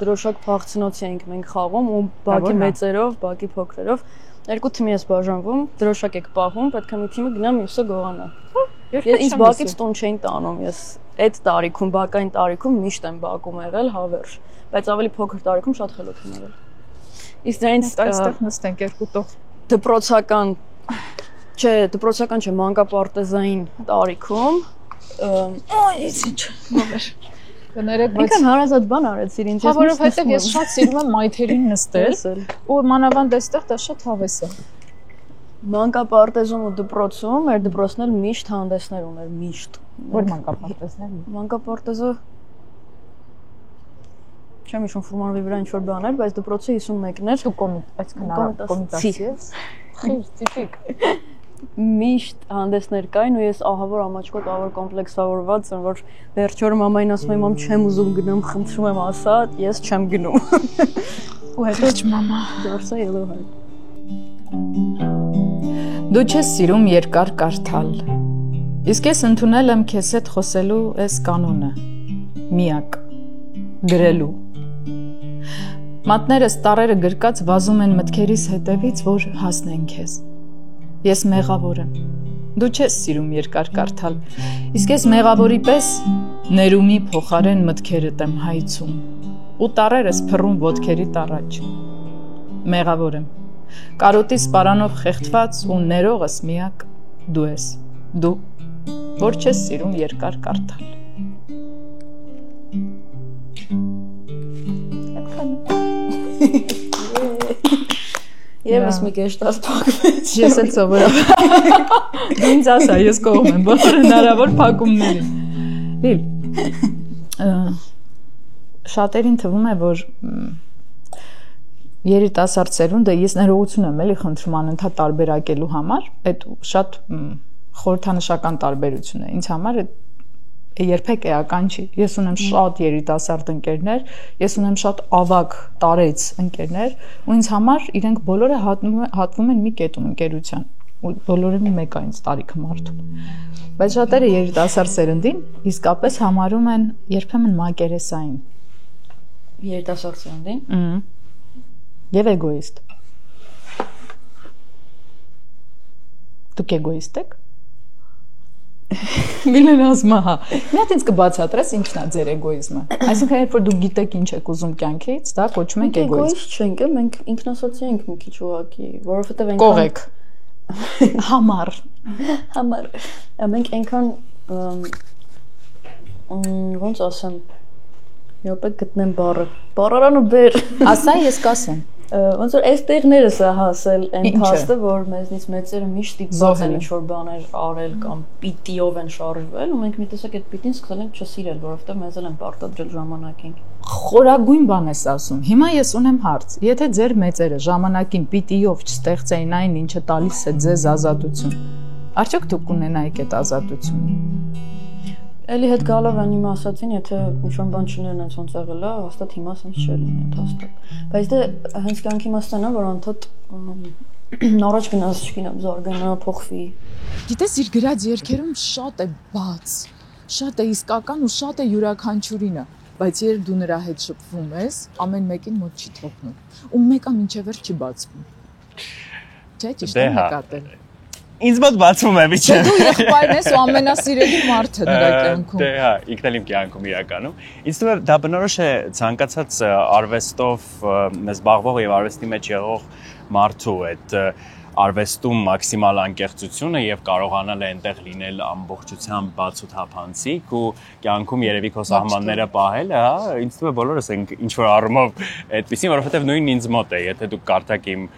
դրոշակ փախցնոցի էինք մենք խաղում ու բակի մեծերով, բակի փոքրերով երկու թիմի ես բաժանվում, դրոշակ եք պահում, պետք է մի թիմը գնա, մյուսը գողանա։ Ինձ բակից տուն չէին տանում, ես այդ տարիքում, բակային տարիքում միշտ եմ բակում եղել հավերժ, բայց ավելի փոքր տարիքում շատ խելոք եմ եղել։ Իսկ դրանից այստեղ նստենք երկու տող դպրոցական չէ, մանկապարտեզային տարիքում Կներեք, բայց ինքն հարազատ բան արեցիր ինձ։ Որովհետև ես շատ սիրում եմ մայթերին նստել ու մանավանդ այստեղ դա շատ հավես է։ Մանկապարտեզում ու դպրոցում մեր դպրոցն էլ միշտ հանդեսներ ուներ, միշտ։ Որ մանկապարտեզներն։ Մանկապարտեզը չեմ հիշում ֆորմանալի վրա ինչ-որ բան էր, բայց դպրոցը 51-ն էր։ Դու կոմիտասի ես։ Խիղճ, տիպիկ։ Միշտ հանդեսներ կային ու ես ահավոր ամաչկոտ ահավոր կոմպլեքսավորված եմ, որ վերջորը մամային ասում եմ, մամ չեմ ուզում գնամ, խնդրում եմ ասա, ես չեմ գնում։ Ու հետո մամա դարձա ելոհար։ Դու չես սիրում երկար կարդալ։ Իսկ ես ընդունել եմ քեզ հետ խոսելու այս կանոնը։ Միակ գրելու։ Մատներս տառերը գրկած վազում են մտքերիս հետևից, որ հասնեն քեզ։ Ես մեղավոր եմ։ Դու չես սիրում երկար կարդալ։ Իսկ ես մեղավորի պես ներումի փոխարեն մտքերդ եմ հայցում։ Ու տառերս փռում ոտքերիդ առաջ։ Մեղավոր եմ։ Կարոտի սպարանով խեղդված ու ներողս միակ դու ես։ Դու, որ չես սիրում երկար կարդալ։ Եվս մի կեշտած փակվեց։ Ես էլ սովորաբար։ Դու ինձ ասա, ես կողմ եմ բոլոր հնարավոր փակումներին։ Շատերին թվում է, որ երիտասարդ սերունդը ես ներողություն եմ էլի խնդրում անընդհատ տարբերակելու համար, այդ շատ խորհրդանշական տարբերություն է։ Ինձ համար երբեք էական չի։ Ես ունեմ շատ երիտասարդ ընկերներ, ես ունեմ շատ ավագ տարեց ընկերներ, ու ինձ համար իրենք բոլորը հատվում են մի կետում ընկերության, ու բոլորը մի մեկ է ինձ տարիքը մարդու։ Բայց շատերը երիտասարդ սերնդին իսկապես համարում են երբեմն մակերեսային։ Երիտասարդ սերնդին։ Եվ էգոիստ։ Դուք էգոիստ եք։ Միլեն ասում հա։ Մի հատ ինձ կբացատրես ինչն է ձեր էգոիզմը։ Այսինքն երբ որ դուք գիտեք ինչ եք ուզում կյանքից, դա կոչում ենք էգոիզմ։ Էգոիստ չենք, մենք ինքնասոցի ենք մի քիչ ուղղակի, որովհետև այնքան կողեք։ Համառ։ Մենք այնքան ոնց ասեմ, մի օպեկ գտնեմ բառը։ Բառարանը բեր։ Ասա ես կասեմ։ Ոնց որ այս տեղներս է հասել այն փաստը, որ մեզնից մեծերը միշտ դիպված են ինչ-որ բաներ արել կամ պիտիով են շարժվել, ու մենք մի տեսակ այդ պիտին սկսել ենք չսիրել, որովհետև մեզ էլ են պարտադրել ժամանակին։ Խորագույն բան ես ասում։ Հիմա ես ունեմ հարց։ Եթե ձեր մեծերը ժամանակին պիտիով չստեղծեին այն, ինչը տալիս է ձեզ ազատություն, արդյոք դուք կունենայիք այդ ազատությունը։ Էլի հետ գալով են իմ ասացին, եթե ինչ-որ բան չներն են ոնց եղել է, հաստատ հիմա ասենց չէ լինի, հաստատ։ Բայց դե հենց կյանքի մասն է, որ անդադ առաջ գնաց չգինամ զարգանա, փոխվի։ Գիտես, իր գրած երգերում շատ է բաց, շատ է իսկական ու շատ է յուրաքանչյուրինը, բայց երբ դու նրա հետ շփվում ես, ամեն մեկին մոտ չի թողնում, ու մեկը մինչև վերջ չի բացվում։ Չէ՞, ճիշտ եմ նկատել։ Ինձ մոտ բացվում է միջը։ Դու եղբայրն ես ու ամենասիրելի մարդը նրա կյանքում։ Դե հա, ինքն էլ իմ կյանքում իրականում։ Ինձ թվում է դա բնորոշ է ցանկացած արվեստով զբաղվող եւ արվեստի մեջ եղող մարդու այդ արվեստում մաքսիմալ անկեղծությունը եւ կարողանալ է այնտեղ լինել ամբողջությամբ բաց ու թափանցիկ ու կյանքում երևի քո սահմանները պահել, հա, ինձ թվում է բոլորս ենք ինչ որ առումով այդպեսին, որովհետեւ նույնն ինձ մոտ է, եթե դուք կարդաք իմ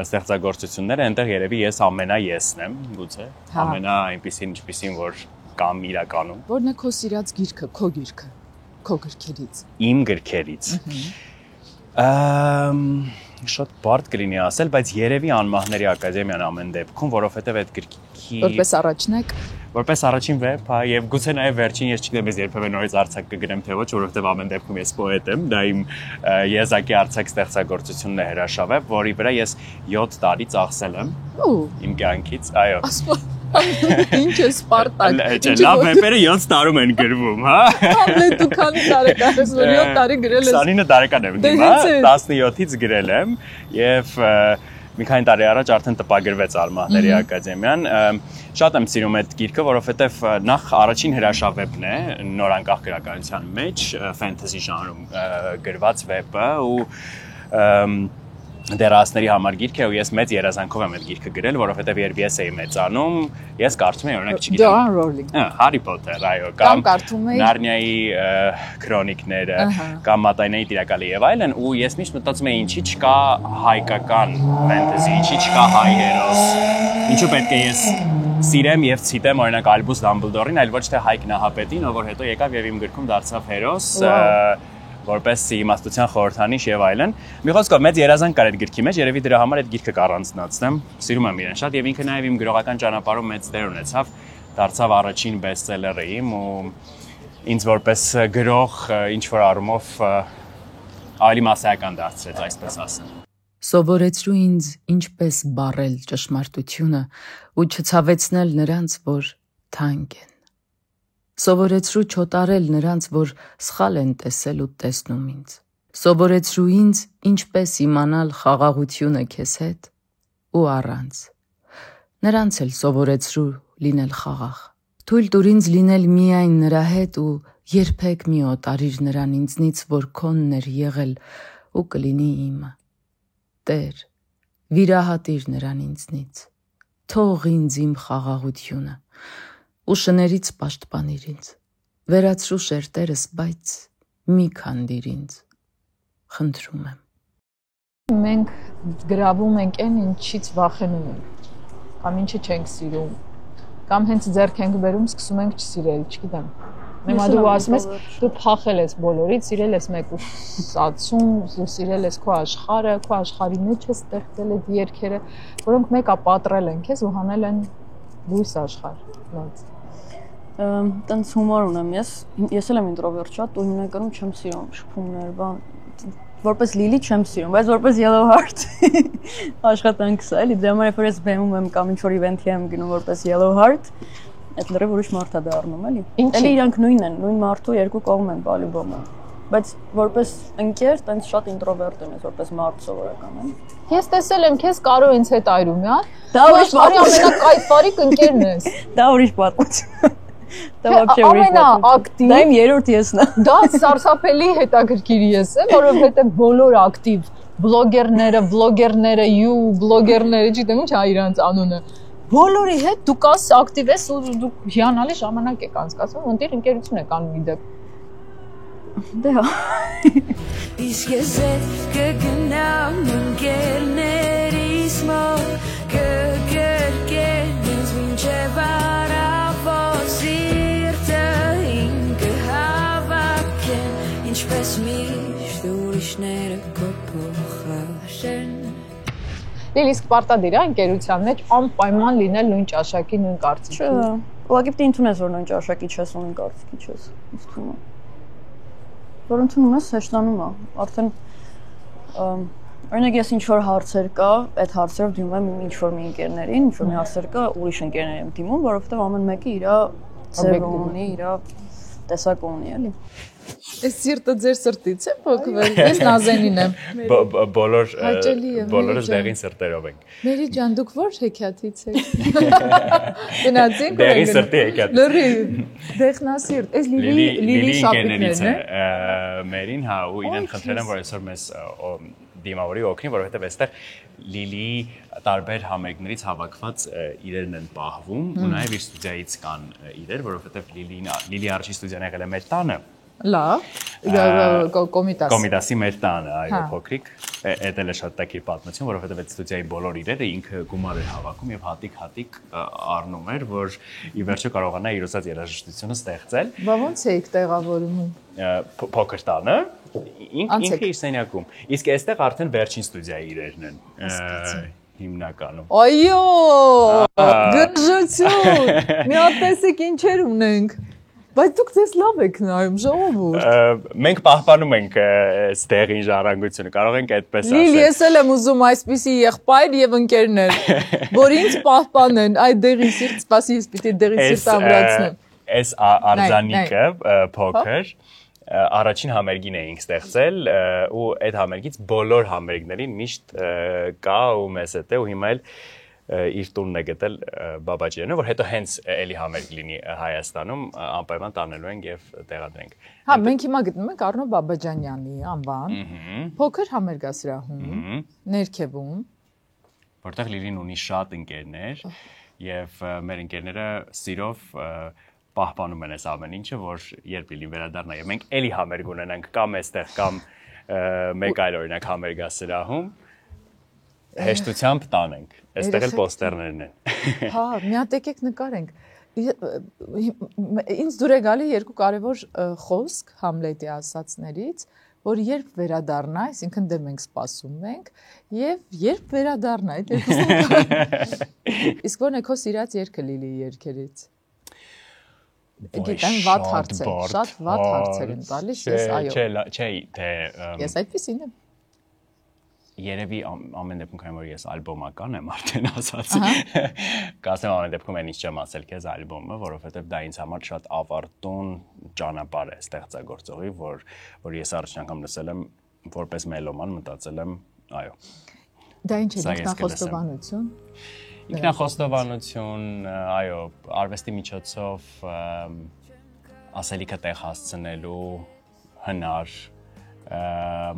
ստեղծագործությունները, այնտեղ երևի ես ամենաեսն եմ, գուցե, ամենա այնպեսին, ինչպեսին որ կամ իրականում։ Որն է քո սիրած գիրքը, քո գիրքը, քո գրքերից։ Իմ գրքերից։ Շատ բարդ կլինի ասել, բայց երևի Անմահների ակադեմիան ամեն դեպքում, որովհետև այդ գրքի որպես առաջնակ, որպես առաջին վեպ, հա, եւ գուցե նաեւ վերջին, ես չգիտեմ, ես երբևէ նորից արձակ կգրեմ թե ոչ, որովհետև ամեն դեպքում ես պոետ եմ, դա իմ եզակի արձակ ստեղծագործությունն է հրաշավեպ, որի վրա ես 7 տարի ծախսել եմ իմ կյանքից, այո։ Ինչ է Սպարտակ։ Լավ վեպերը 7 տարում են գրվում, հա։ Համլետ ու քանի տարեկան ես, որ 7 տարի գրել ես։ 29 տարեկան եմ հիմա, 17-ից գրել եմ եւ մի քանի տարի առաջ արդեն տպագրվեց Անմահների ակադեմիան։ Շատ եմ սիրում այդ գիրքը, որովհետեւ նախ առաջին հրաշավեպն է նորանկախ գրականության մեջ, ֆենթեզի ժանրում գրված վեպը ու դերասների համար գիրք է ու ես մեծ երազանքով եմ այդ գիրքը գրել, որովհետև երբ ես էի մեծանում, ես կարծում էի օրինակ չգիտեմ։ Ջոն Ռոլինգ։ Հարի Փոթեր, այո, կամ կարդում էի Նարնիայի քրոնիկները, կամ Մատայնեի Տիրակալը եւ այլն, ու ես միշտ մտածում էի ինչի չկա հայկական ֆենտեզի, ինչի չկա հայ հերոս։ Ինչու պետք է ես սիրեմ եւ ցիտեմ օրինակ Ալբուս Դամբլդորին, այլ ոչ թե Հայկ Նահապետին, ով որ հետո եկավ եւ իմ գրքում դարձավ հերոս։ Որպես իմաստության խորհրդանիշ եւ այլն։ Մի խոսքով մեծ երազանք կար այդ գրքի մեջ, երևի դրա համար այդ գիրքը կառանձնացնեմ։ Սիրում եմ իրեն շատ եւ ինքը նաեւ իմ գրողական ճանապարհում մեծ դեր ունեցավ, դարձավ առաջին բեսթսելերը իմ ու ինձ որպես գրող ինչ որ առումով ավելի մասսայական դարձրեց, այսպես ասեմ։ Սովորեցրու ինձ ինչպես բառել ճշմարտությունը ու չցավեցնել նրանց, որ թանկ են։ Սովորեցրու չոտարել նրանց, որ սխալ են տեսել ու տեսնում ինձ։ Սովորեցրու ինձ ինչպես իմանալ խաղաղությունը քեզ հետ ու առանց։ Նրանց էլ սովորեցրու լինել խաղաղ։ Թույլ տուր ինձ լինել միայն նրա հետ ու երբեք մի օտարիր նրան ինձնից, որ քոնն էր եղել ու կլինի իմը։ Տեր, վիրահատիր նրան ինձնից։ Թող ինձ իմ խաղաղությունը ու շներից պաշտպանիր ինձ, վերացրու շերտերս, բայց մի քանդիր ինձ, խնդրում եմ։ Մենք գրավում ենք այն, ինչից վախենում ենք, կամ ինչը չենք սիրում, կամ հենց ձեռք ենք բերում, սկսում ենք չսիրել, չգիտեմ։ Հիմա դու ասում ես, դու փախել ես բոլորից, սիրել ես մեկ ու սացում, դու սիրել ես քո աշխարհի մեջ ես ստեղծել այդ երգերը, որոնք մեկը պատռել են քեզ ու հանել են լույս աշխարհ, ոնց։ Տենց հումոր ունեմ ես էլ եմ ինտրովերտ շատ ու հիմնականում չեմ սիրում շփումներ, բան որպես Լիլի չեմ սիրում, բայց որպես Yellow Heart աշխատանքս է, էլի դրա համար երբ որ ես բեմում եմ կամ ինչ որ իվենթի եմ գնում որպես Yellow Heart, այդ լրիվ ուրիշ մարդ է դառնում, էլի։ Էլի իրանք նույնն են, նույն մարդու երկու կողմ են բալիբոմը։ Բայց որպես ընկեր, տենց շատ ինտրովերտ եմ ես որպես մարդ սովորական եմ։ Ես տեսել եմ քեզ Կարո ինձ հետ այրում, հա։ Դա ուրիշ ամենակայֆարիկ ընկերն ես։ Դա ուրիշ պատմություն։ Դա вообще ուրիշ ակտիվ։ Դա իմ երրորդ եսն է։ Դա սարսափելի հետաքրքիր ես եմ, որովհետև բոլոր ակտիվ բլոգերները, վլոգերները, բլոգերները, չգիտեմ ինչ է իրանց անունը։ Բոլորի հետ դու կաս ակտիվ ես ու դու հիանալի ժամանակ եք անցկացնում, ընտիր ընկերություն եք անում իդեպ։ Դե հա։ Իսկ ես կգնամ ընկերներիս մոտ կգրկեն ինձ մինչև առավոտ սիրտը իմ կհավաքեն ինչպես միշտ ուրիշները քո փոխարեն Լիլի իսկ պարտադիր է ընկերության մեջ անպայման լինել նույն ճաշակի, նույն կարծիքի։ Չէ, ուղղակի պետք է ընդունես, որ նույն ճաշակի չես ու նույն կարծիքի չես, ինձ թվում է։ Որ ընդունում ես, հեշտանում է, արդեն օրինակ ես ինչ որ հարցեր կա, այդ հարցերով դիմում եմ ինչ որ մի ընկերներին, ինչ որ մի հարցեր կա, ուրիշ ընկերներ եմ դիմում, որովհետև ամեն մեկը իր ձևը ունի, իր տեսակ ունի, էլի։ Այս սիրտը ձեր սրտից է փոքվել, ես Նազենին եմ։ Բոլորս դեղին սրտերով ենք։ Մերի ջան, դուք ո՞ր հեքիաթից եք։ Գնացինք դեղին սրտի հեքիաթ։ Լրի, դեղնասիրտ, այս լիլի շապիկներն է։ Մերին, հա, ու իրեն խնդրել եմ, որ այսօր մեզ դիմավորի օգնի, որովհետև այստեղ Լիլի տարբեր համերգներից հավաքված իրերն են պահվում, ու նաև իր ստուդիայից կան իրեր, որովհետև Լիլի առաջի ստուդիան եղել է մեր տանը։ Լավ, կոմիտասի մեր տանը, այո, փոքրիկ, էդ էլ է շատ տակիր պատմություն, որովհետև այդ ստուդիայի բոլոր իրերը ինքը գումար էր հավաքում եւ հատիկ առնում էր, որ ի վերջո կարողանա իր ուզած երաժշտությունը ստեղծել։ Բա ո՞նց էիք տեղավորում։ Փոքր տանը, ինքը իր սենյակում։ Իսկ այստեղ արդեն վերջին ստուդիայի իրերն են հիմնականում։ Այո, գժություն։ Մի հատ տեսեք ինչեր ունենք։ Բայց դուք ձեզ լավ եք նայում, ժողովուրդ։ Մենք պահպանում ենք ստեղին ժառանգությունը, կարող ենք այդպես ասել։ Լիլի, ես էլ եմ ուզում այսպիսի եղբայր եւ ընկերներ, որ ինձ պահպանեն, այդ դեղին սիրտ, սպասի, ես պիտի դեղին սիրտ ամրացնեմ։ Այս արձանիկը փոքր առաջին համերգին էինք ստեղծել ու այդ համերգից բոլոր համերգներին միշտ կա ու մեզ հետ է ու հիմա էլ իր տունն է գտել Բաբաջյանը, որ հետո հենց էլի համերգ լինի Հայաստանում, անպայման տանելու ենք եւ տեղադրենք։ Հա, մենք հիմա գտնում ենք Առնո Բաբաջանյանի անվան, փոքր համերգասրահում, ներքևում, որտեղ Լիլին ունի շատ ընկերներ եւ մեր ընկերները սիրով պահպանում են այս ամեն ինչը, որ երբ Լիլին վերադառնա եւ մենք էլի համերգ ունենանք կամ այստեղ կամ մեկ այլ օրինակ համերգասրահում հեշտությամբ տանենք։ Այստեղ էլ պոստերներն են։ Հա, մի հատ եկեք նկարենք։ Ինձ դուր է գալի երկու կարևոր խոսք Համլետի ասածներից, որ երբ վերադառնա, այսինքն դե մենք սպասում ենք, եւ երբ վերադառնա, այդ երկուսը։ Իսկ ո՞րն է քո սիրած երգը Լիլիի երգերից։ Գիտեմ, վատ հարցեր, շատ վատ հարցեր են տալիս, ես այո։ Չէ, թե ես այդպեսին եմ։ Երևի ամեն դեպքում քանի որ ես ալբոմական եմ արդեն ասած։ Կասեմ ամեն դեպքում այնից չեմ ասել քեզ ալբոմը, որովհետև դա ինձ համար շատ ավարտուն ճանապարհ է ստեղծագործողի, որ ես առաջին անգամ լսել եմ որպես մելոման, մտածել եմ, այո։ Դա ինչ է, ինքնախոստովանություն։ Ինքնախոստովանություն, այո, արվեստի միջոցով ասելիքը տեղ հասցնելու հնար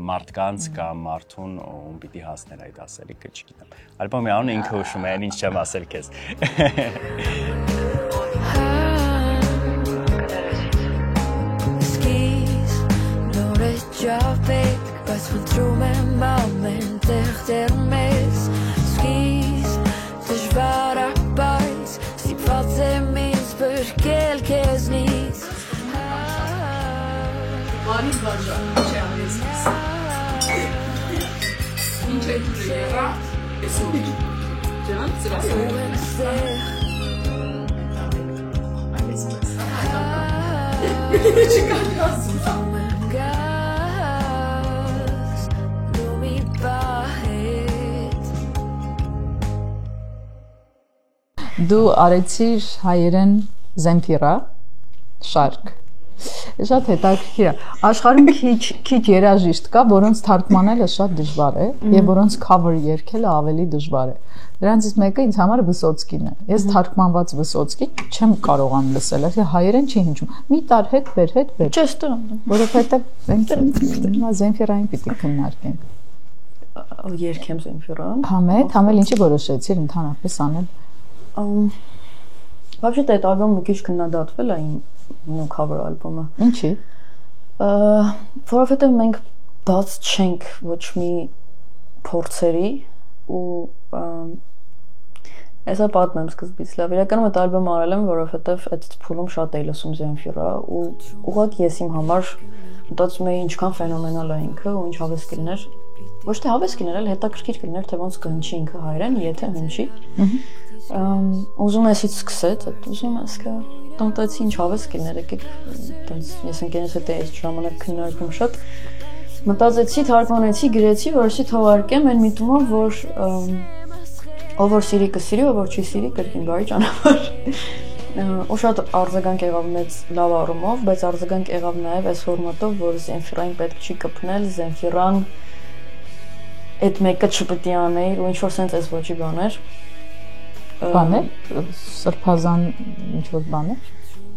մարդկանց կամ մարդուն ում պիտի հասներ այդ ասելիքը, չգիտեմ։ Ալբոմի անունը ինքը հուշում է, ինչ չեմ ասել քեզ։ Արի բաժան, չէ արեցնես։ Ինչ է դրերա, ես ու ջան, Դու արեցիր հայերեն Զենֆիրա շարք։ Շատ հետաքրքիր է։ Աշխարհում քիչ երաժիշտ կա, որոնց թարգմանելը շատ դժվար է եւ որոնց cover երգելը ավելի դժվար է։ Դրանցից մեկը ինձ համար Վիսոցկին է։ Ես թարգմանված Վիսոցկի չեմ կարողանում լսել, այսինքն հայերեն չի հնչում։ Մի տար հետ վեր։ Չստում։ Որովհետեւ մենք Զենֆիրային պիտի քննարկենք։ Երգեմ Զենֆիրան։ Համել ինչի որոշեցիր ընդհանրապես անել։ Вообще-то это альбом մի քիչ քննադատվել է իմ cover ալբոմը։ Ինչի։ Որովհետև մենք բաց չենք ոչ մի փորձերի ու Այսա պատմեմ սկզբից լավ։ Իրականում այդ ալբոմը արել եմ, որովհետև այդ փուլում շատ էի լսում Զենֆիրա ու ուղղակի ես իմ համար մտածում էի ինչքան ֆենոմենալ է ինքը ու ինչ հավես կլիներ։ Ոչ թե հավես կլիներ, այլ հետաքրքիր կլիներ, թե ոնց կհնչի ինքը հայերեն, եթե հնչի։ Ուզում էի սկսել, ուզում ես կա տոնտացի ինչ հավես կլիներ, եկեք տենց ես ընկերս հետ էի ժամանակ քննարկում շատ։ Մտածեցի, թարգմանեցի, գրեցի, որովհետեւ թողարկեմ այն միտումով, որ ով որ սիրի կսիրի, ով որ չի սիրի կրկին բարի ճանապարհ։ ու շատ արձագանք եղավ մեծ լավ առումով, բայց արձագանք եղավ նաև այս ֆորմատով, որ Զենֆիրային պետք չի կպնել, Զենֆիրան այդ մեկը չպետք է աներ ու ինչ որ sense այս ոչի բաներ։ Բաներ, սրբազան ինչ որ բաներ։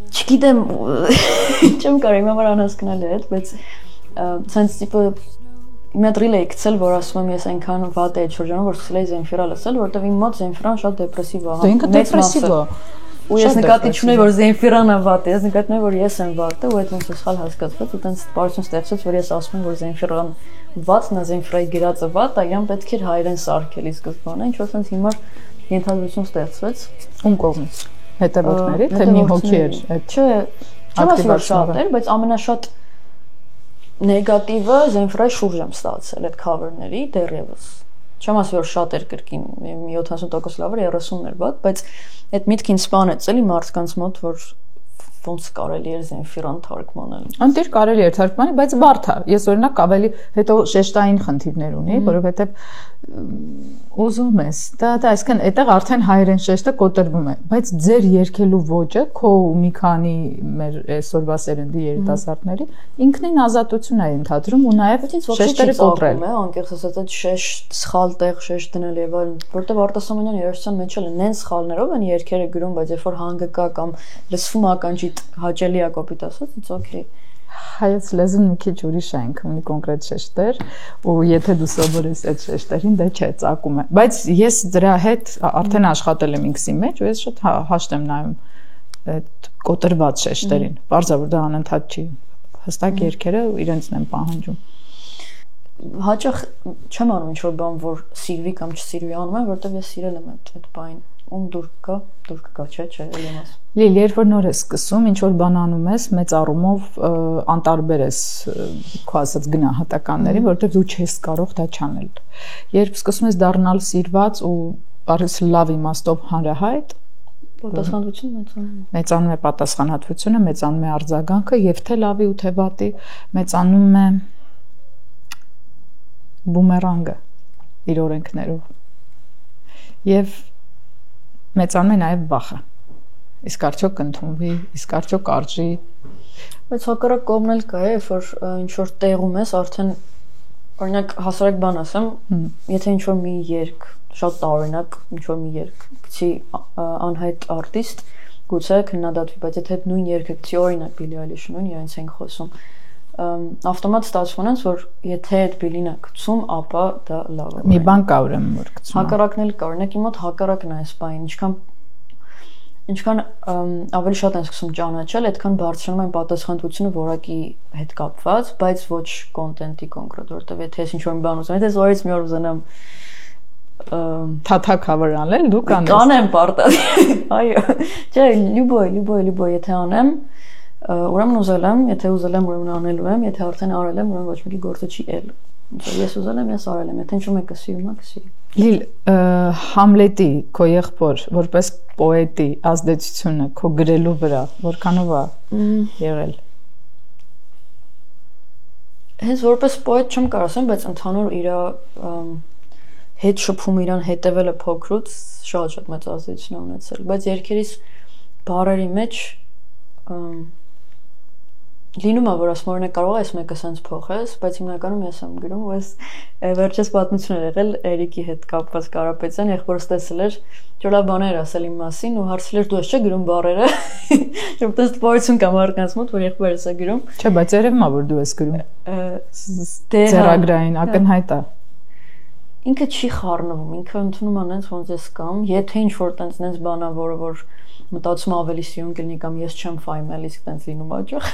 Չգիտեմ, չեմ կարող իմ համար անհասկանալի է, բայց sense տիպը Իմ դրիլ էի գցել, որ ասում եմ ես այնքան վատ է այդ շրջանում, որ սկսել էի Զենֆիրա լսել, որովհետև իմ մոտ Զենֆիրան շատ դեպրեսիվ է։ Դե ինքը դեպրեսիվ է։ Ու ես նկատի չունեի, որ Զենֆիրան է վատ է, ես նկատում եմ, որ ես եմ վատը, ու այդ ոնց սխալ հասկացվեց, ու տենց պարություն ստեղծեց, որ ես ասում եմ, որ Զենֆիրան վատն է, Զենֆիրայի գրածը վատ է, իմ պետք էր հայերեն սարքել ի սկզբանե, ինչ որ sense հիմար ենթադրություն ստեղծվեց։ Ում կողմից։ Հետևորդների, թե մի հոգի էր այդ։ Չէ, չեմ ասում որ շատ էր, բայց ամենաշատ նեգատիվը Զենֆիրայի շուրջ եմ ստացել այդ cover-ների դեռևս։ Չեմ ասի որ շատ էր կրկին 70% լավ էր 30-ն էր բաց, բայց այդ միտքին սպանեց էլի մարդկանց մոտ, որ ոնց կարելի էր Զենֆիրան թարգմանել։ Անտեր կարելի էր թարգմանել, բայց բարդ է։ Ես օրինակ ավելի հետո շեշտային խնդիրներ ունեի, որովհետև ուզում ես։ Դա այսինքն այդտեղ արդեն հայերեն շեշտը կոտրվում է, բայց ձեր երգելու ոճը քո ու մի քանի մեր այսօրվա սերնդի երիտասարդների ինքնին ազատություն է ընդհանրում ու նաև շեշտերը կոտրել։ Անկեղծ ասած այդ շեշտ սխալ տեղ շեշտ դնել եւ այլն, որտեվ Արտասամանյան երաժշտության մեջ էլ նեն սխալներով են երգերը գրում, բայց երբ որ հանգը կա կամ լսվում ականջիդ հաճելի է կոպիտ ասած, it's okay։ Հայոց լեզուն մի քիչ ուրիշ է, ինքը ունի կոնկրետ շեշտեր, ու եթե դու սովորես այդ շեշտերին, դա չէ, ծակում է։ Բայց ես դրա հետ արդեն աշխատել եմ ինքսի մեջ, ու ես շատ հաշտ եմ նայում այդ կոտրված շեշտերին։ Բարձր որ դա անընդհատ չի։ Հստակ երգերը իրենցն են պահանջում։ Հաճախ չեմ անում ինչ-որ բան, որ սիրվի կամ չսիրվի անում եմ, որովհետև ես սիրել եմ այդ բանին։ Ում դուր կգա, չէ, էլի եմ ասում։ Լիլ, երբ որ նոր ես սկսում, ինչ որ բան անում ես, մեծ առումով անտարբեր ես քո ասած գնահատականների, որովհետև դու չես կարող դա չանել։ Երբ սկսում ես դառնալ սիրված ու բարես լավ իմաստով հանրահայտ, պատասխանատվությունը մեծանում է պատասխանատվությունը, մեծանում է արձագանքը եւ թե լավի ու թե վատի, մեծանում է բումերանգը իր օրենքներով։ Եվ մեծանում է նաև վախը։ Իսկ արդյոք կընդունվի, իսկ արդյոք արժի։ Բայց հակառակ կողմն էլ կա, երբ որ ինչ որ տեղում ես, արդեն օրինակ հասարակ բան ասեմ, եթե ինչ որ մի երգ, շատ տարօրինակ ինչ որ մի երգ գցի անհայտ արտիստ, գուցե քննադատվի, բայց եթե նույն երգը գցի օրինակ Բիլի Այլիշը նույն իրենց ենք խոսում, ավտոմատ ստացվում է, որ եթե այդ Բիլին է գցում, ապա դա լավ է։ Մի բան կա ուրեմն որ գցում։ Հակառակն էլ կա, օրինակ իմ մոտ հակառակն է այս բանին, ինչքան ավելի շատ են սկսում ճանաչել, այդքան բարձրանում են պատասխանատվությունը որակի հետ կապված, բայց ոչ կոնտենտի կոնկրետ, որովհետև եթե ես ինչ-որ մի բան ուզում եմ, եթե զորից մի օր ուզենամ թաթա cover անել, դու կանես։ Կանեմ պարտադիր։ Այո։ Չէ, լյուբոյ, եթե անեմ, ուրեմն ուզել եմ, եթե ուզել եմ, ուրեմն անելու եմ, եթե արդեն արել եմ, ուրեմն ոչ մեկի գործը չի ել։ Ես ուզել եմ, ես արել եմ, եթե ինչ-որ մեկը սիրում է, կսիրի։ Լիլ, Համլետի քո եղբոր որպես պոետի ազդեցությունը քո գրելու վրա որքանով է եղել։ Հենց որպես պոետ չեմ կարող ասեմ, բայց ընդհանուր իր հետ շփում իրան հետևելը փոքրուց շատ մեծ ազդեցություն ունեցել, բայց երգերիս բառերի մեջ լինում է, որ ասում օրինակ կարող ես մեկը sense փոխես, բայց հիմնականում ես եմ գրում, ու ես վերջերս պատմություն էր եղել Էրիկի հետ կապված Կարապետյան, եղբորս տեսել էր, որ լավ բաներ ասել իմ մասին ու հարցրել էր դու ես չէ գրում բառերը, որտեղ տպավորություն կա մարդկանց մոտ, որ եղբորս է գրում։ Չէ, բայց երևում է, որ դու ես գրում։ Ձեռագրային ակնհայտ է։ Ինքը չի խառնվում, ինքը ընդունում է նենց ոնց ես կամ, եթե ինչ որ տենց նենց բան է, որ մտածում ավելի սիրուն կլինի կամ ես չեմ ֆայմել, իսկ տենց լինում աճող,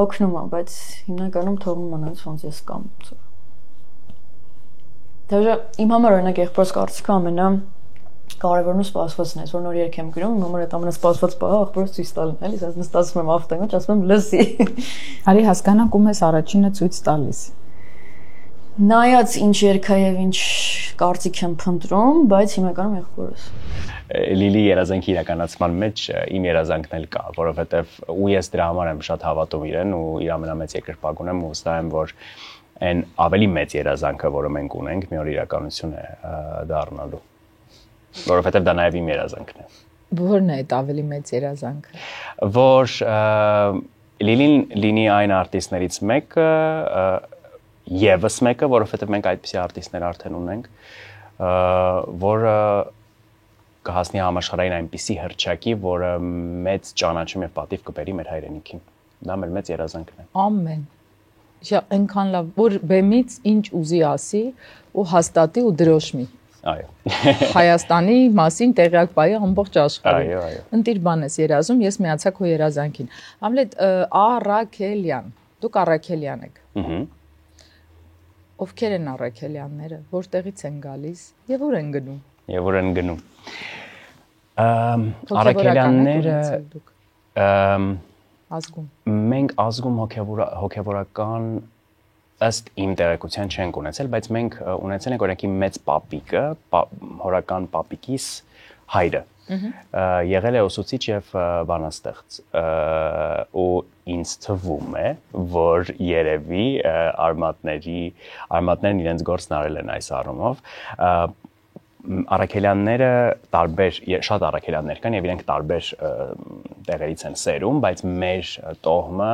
օգնում է, բայց հիմնականում թողնում է նենց ոնց ես կամ։ Դեռ իմ համար օրինակ եղբորս կարծիքը ամենակարևորն ու սպասվածն է, որ նոր երգ եմ գրում, իմ համար այդ ամենասպասված պահը եղբորս ցույց տալն է, էլի, ասես նստածում եմ ավտոյի մեջ, ասում եմ լսի։ Արի հասկանանք ում ես առաջինը ցույց տալիս։ Նայած ինչ երգա եւ ինչ կարծիք եմ փնտրում, բայց հիմնականում եղբորս։ Լիլի երազանքի իրականացման մեջ իմ երազանքն էլ կա, որովհետև ու ես դրա համար եմ շատ հավատում իրեն ու իր ամենամեծ երկրպագուն եմ ու վստահ եմ, որ այն ավելի մեծ երազանքը, որը մենք ունենք, մի օր իրականություն է դառնալու, որովհետև դա նաև իմ երազանքն է։ Որն է այդ ավելի մեծ երազանքը։ Որ Լիլին լինի այն արտիստներից մեկը, եւս մեկը, որովհետեւ մենք այդպիսի արտիստներ արդեն ունենք, որը կհասնի համաշխարհային այնպիսի հրճակի, որը մեծ ճանաչում եւ պատիվ կբերի մեր հայրենիքին։ Դա մեր մեծ երազանքն է։ Ամեն։ Այնքան լավ, որ բեմից ինչ ուզի ասի ու հաստատի ու դրոշմի։ Այո։ Հայաստանի մասին տեղյակ բայ ամբողջ աշխարհին։ Այո։ Ընտիր բան ես երազում, ես միացա քո երազանքին։ Համլետ Առաքելյան։ Դուք Առաքելյան եք։ Ովքեր են Առաքելյանները, որտեղից են գալիս եւ ուր են գնում։ Եվ որ են գնում։ Առաքելյանները ազգում։ Մենք ազգում հոգևորական ըստ իմ տեղեկության չենք ունեցել, բայց մենք ունեցել ենք օրինակ իմ մեծ պապիկը, հորական պապիկիս հայրը։ Եղել է ուսուցիչ եւ բանաստեղծ։ Ու ինձ թվում է, որ երևի արմատներն իրենց գործն արել են այս առումով։ Առաքելյանները շատ առաքելյաններ կան եւ իրենք տարբեր տեղերից են սերում, բայց մեր տոհմը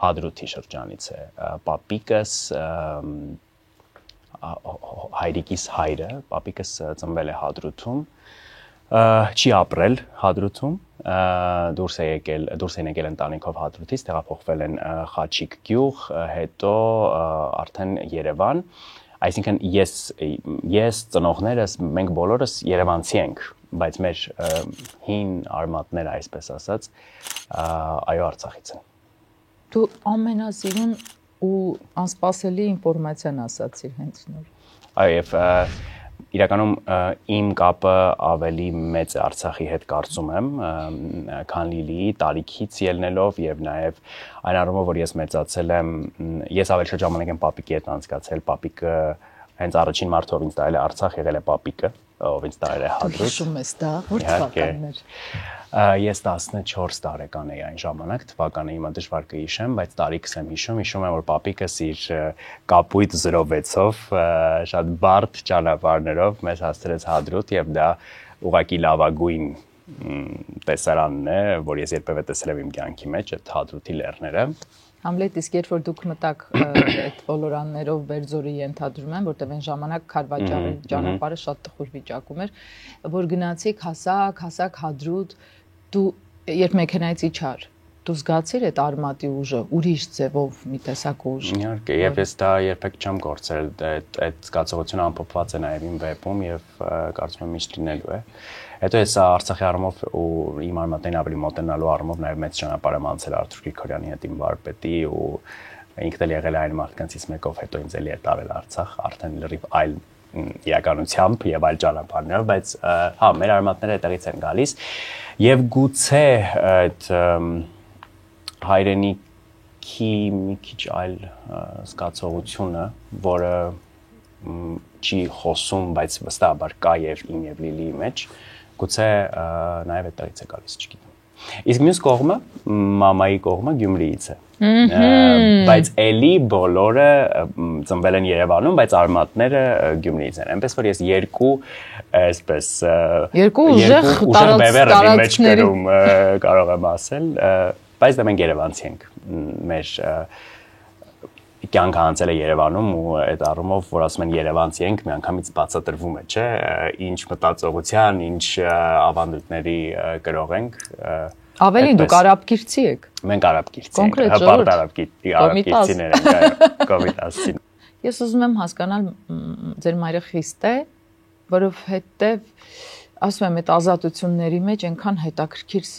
Հադրութի շրջանից է։ Պապիկս հայրիկիս հայրը, պապիկս ծնվել է Հադրութում, չի ապրել Հադրութում, դուրս են եկել ընտանիքով Հադրութից, տեղափոխվել են Խաչիկ գյուղ, հետո արդեն Երևան։ Այսինքն ես ծնողներս, մենք բոլորս երևանցի ենք, բայց մեր հին արմատները, այսպես ասած, այո, Արցախից են։ Դու ամենասիրուն ու անսպասելի ինֆորմացիան ասացիր հենց նոր։ Այո, եւ իրականում իմ կապը ավելի մեծ է Արցախի հետ կարծում եմ, քան Լիլիի տարիքից ելնելով եւ նաեւ այն առումով, որ ես մեծացել եմ, ես ավելի շատ ժամանակ եմ պապիկի հետ անցկացրել, պապիկը հենց առաջին մարդը ով ինձ տալել է Արցախ եղել է պապիկը, ով ինձ տալել է Հադրութ։ Հիշում ես դա, որ թվականներ։ Ես 14 տարեկան էի այն ժամանակ, թվականը հիմա դժվար կհիշեմ, բայց տարիքս եմ հիշում եմ, որ պապիկս իր կապույտ 06-ով շատ բարդ ճանապարհներով մեզ հասցրեց Հադրութ եւ դա ուղղակի լավագույն տեսարանն է, որ ես երբևէ տեսել եմ իմ կյանքի մեջ, այդ Հադրութի լեռները։ Համլետ, իսկ երբ որ դուք մտաք այդ ոլորաններով Բերձորի ենթադրում եմ, որտեղ այն ժամանակ Քարվաճարի ճանապարհը շատ տխուր վիճակում էր, որ գնացիք հասակ Հադրութ, դու երբ մեքենայից իջար, դու զգացիր այդ արմատի ուժը, ուրիշ ձևով մի տեսակ ուժ։ Իհարկե, եւ ես դա երբեք չեմ կորցրել, այդ զգացողությունը ամփոփված է նաեւ իմ վեպում եւ կարծում եմ միշտ լինելու է։ Հետո ես Արցախի առումով ու իմ արմատներին ավելի մոտենալու առումով նաև մեծ ճանապարհ եմ անցել Արթուր Գրիգորյանի հետ իմ վարպետի ու ինքն էլ եղել է այն մարդկանցից մեկով, հետո ինձ էլի է տարել Արցախ, արդեն լրիվ այլ իրականությամբ եւ այլ ճանապարհներով, բայց հա, մեր արմատները այդտեղից են գալիս եւ գուցե այդ հայրենիքի մի քիչ այլ զգացողությունը, որը չի խոսում, բայց վստահաբար կա եւ իմ եւ Լիլիի մեջ, գուցե նաև այդտեղից է գալիս, չգիտեմ։ Իսկ մյուս կողմը, մամայի կողմը Գյումրիից է։ Բայց էլի բոլորը ծնվել են Երևանում, բայց արմատները Գյումրիից են։ Այնպես որ ես երկու ուժեղ բևեռի մեջ կրում կարող եմ ասել, բայց դա մենք երևանցի ենք։ Մեր կյանքը անցել է Երևանում ու այդ առումով, որ ասում են երևանցի ենք, միանգամից բացատրվում է, չէ՞, ինչ մտածողության, ինչ ավանդույթների կրող ենք։ Ավելին դուք արաբկիրցի եք։ Մենք արաբկիրցի ենք, հպարտ արաբկիրցիներ ենք, այո, COVID-19։ Ես ուզում եմ հասկանալ ձեր մայրը խիստ է, որովհետև ասում եմ, այդ ազատությունների մեջ այնքան հետաքրքիր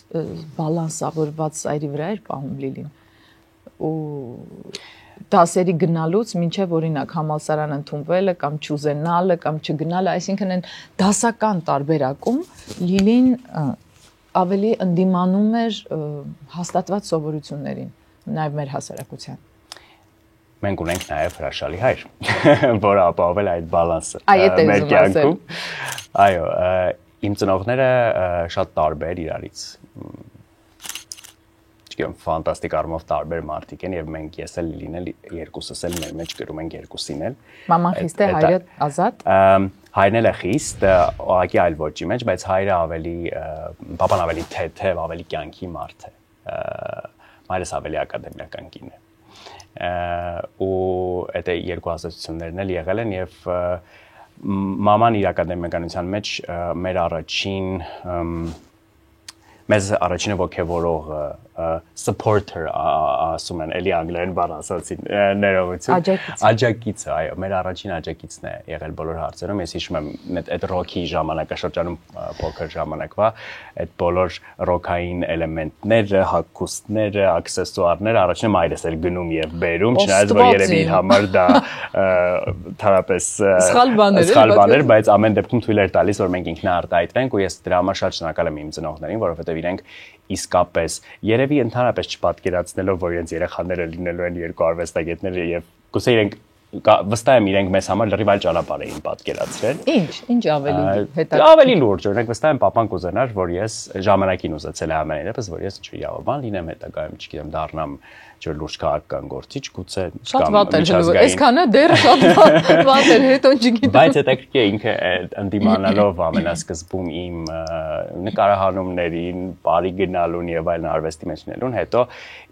բալանսավորված սայրի վրա էր պահում Լիլին։ Ու դասերի գնալուց մինչև օրինակ համալսարան ընդունվելը կամ չուզենալը կամ չգնալը, այսինքն այն դասական տարբերակում Լիլին ավելի ընդդիմանում էր հաստատված սովորություններին, նաև մեր հասարակության։ Մենք ունենք նաև հրաշալի հայր, որը ապահովել է այդ բալանսը մեր կյանքում։ Այո, իմ ծնողները շատ տարբեր իրարից ֆանտաստիկ առումով տարբեր մարդիկ են եւ մենք ես էլ Լիլին էլ երկուսս էլ մեր մեջ գրում ենք երկուսին էլ։ Մաման խիստ է, հայրը ազատ։ հայրն էլ է խիստ, ուղղակի այլ ոճի մեջ, բայց հայրը ավելի պապան ավելի թեթև, ավելի կյանքի մարդ է։ Մայրս ավելի ակադեմիական կին է։ Ու այդ երկու ազդեցություններն էլ եղել են եւ մաման իր ակադեմիականության մեջ մեր առաջինը ոգևորող supporter ասում են էլի անգլերեն բառ ասացին ներողություն աջակիցը այո մեր առաջին աջակիցն է եղել բոլոր հարցերում ես հիշում եմ այդ ռոքի ժամանակաշրջանում փոքր ժամանակվա այդ բոլոր ռոքային էլեմենտները հագուստները աքսեսուարները առաջինը մայրս էր գնում եւ բերում չնայած որ երևի իր համար դա թարապես սխալ բաներ բայց ամեն դեպքում թույլ էր տալիս որ մենք ինքնաարտահայտվենք ու ես դրա համար շատ շնորհակալ եմ իմ ծնողներին որովհետեւ իրենք իսկապես երևի ընդհանրապես չպատկերացնելով որ իրենց երեխաները լինելու են երկու արվեստագետներ եւ գուցե իրենք վստահ եմ իրենք մեզ համար լրիվ այլ ճանապարհ էին պատկերացրել ինչ ավելի հետաքրքիր ավելի լուրջ օրինակ վստահ եմ papan կուզենար որ ես ժամանակին ուզեցել եմ ամեն դեպս որ ես իրավաբան լինեմ հետագայում չգիտեմ դառնամ չէ լուրջ քաղաքական գործիչ գուցե կամ միջազգային այսքանը դեռ շատ վատ էր հետո չգիտեմ բայց հետաքրքիր է ինքը ընդդիմանալով ամենասկզբում իմ նկարահանումներին բարի գնալուն եւ այլն արվեստի մեջ լինելուն հետո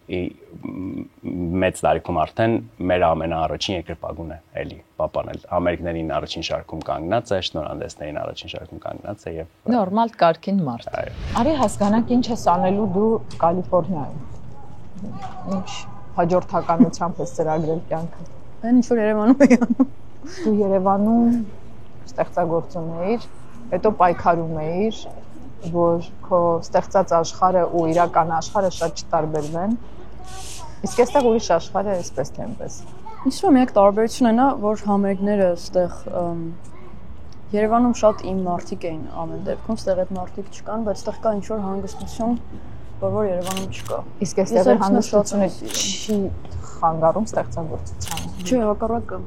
մեծ տարիքում արդեն մեր ամենաառաջին երկրպագուն է էլի papan էլ ամերիկներին առաջին շարքում կանգնած է շնորհանդեսներին առաջին շարքում կանգնած է եւ նորմալ կարգին մարդ արի հասկանանք ինչ ես անելու դու Կալիֆոռնիայում ինչ հաջորդականությամբ ես ծրագրել կյանքը այն ինչ որ Երևանում էի անում դու Երևանում ստեղծագործում էիր հետո պայքարում էիր որ քո ստեղծած աշխարհը ու իրական աշխարհը շատ չտարբերվեն իսկ այստեղ ուրիշ աշխարհ է այսպես թե այնպես Ինչ որ միակ տարբերությունն է նա որ համերգները այստեղ Երևանում շատ իմ մարդիկ էին ամեն դեպքում այստեղ այդ մարդիկ չկան բայց այստեղ կա ինչ որ հանգստություն որ Երևանում չկա իսկ այստեղ հանգստությունը չի խանգարում ստեղծագործությանը Չէ հակառակը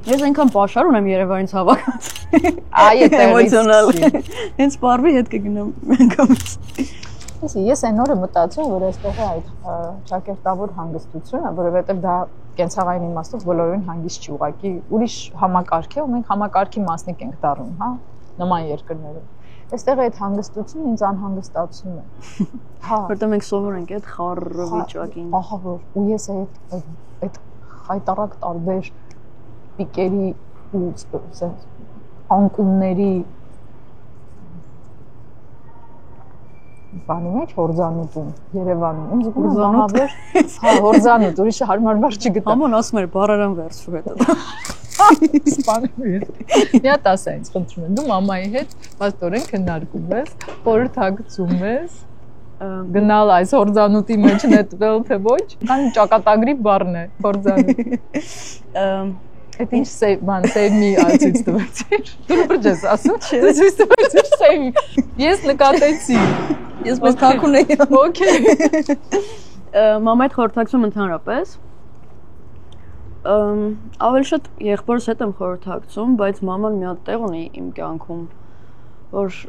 Ես այնքան պաշար ունեմ Երևանից հավաքած այ էմոցիոնալ հենց բարվի հետ կգնամ անգամից Ես այն օրը մտածում որ այստեղ է այդ ճակերտավոր հանգստությունը, որովհետև դա կենցաղային իմաստով բոլորին հանգիստ չի ուղղակի ուրիշ համակարգ է ու մենք համակարգի մասնիկ ենք դառնում, հա, նման երկրներում։ Այստեղ այդ հանգստությունը ինձ անհանգստացում է։ Հա, որտեղ մենք սովոր ենք այդ խառը վիճակին։ Ահա որ ու ես այդ հայտարարակ տարբեր պիկերի ու անկումների բանի մեջ հորձանուտում Երևանում ինձ բանավոր հա հորձանուտ ուրիշ հարմար բառ չգտա Աման ասում էր բարարան վերցրու հետո Սպանում Իա տասա ինձ խնդրում եմ դու մամայի հետ պաստորեն քննարկում ես խորհրդակցում ես գնալ այս հորձանուտի մեջ նետվել թե ոչ քան ճակատագրի բառն է հորձանուտ Այդ ինչ save me այցից տվեցիր դու լուրջ ես ասում ցույց տվեցիր save ես նկատեցի Ես մեզ թաքուն էի Okay Մամա այդ խորհրդակցում ընդհանրապես ավելի շատ եղբորս հետ եմ խորհրդակցում բայց մաման մի հատ տեղ ունի իմ կյանքում որ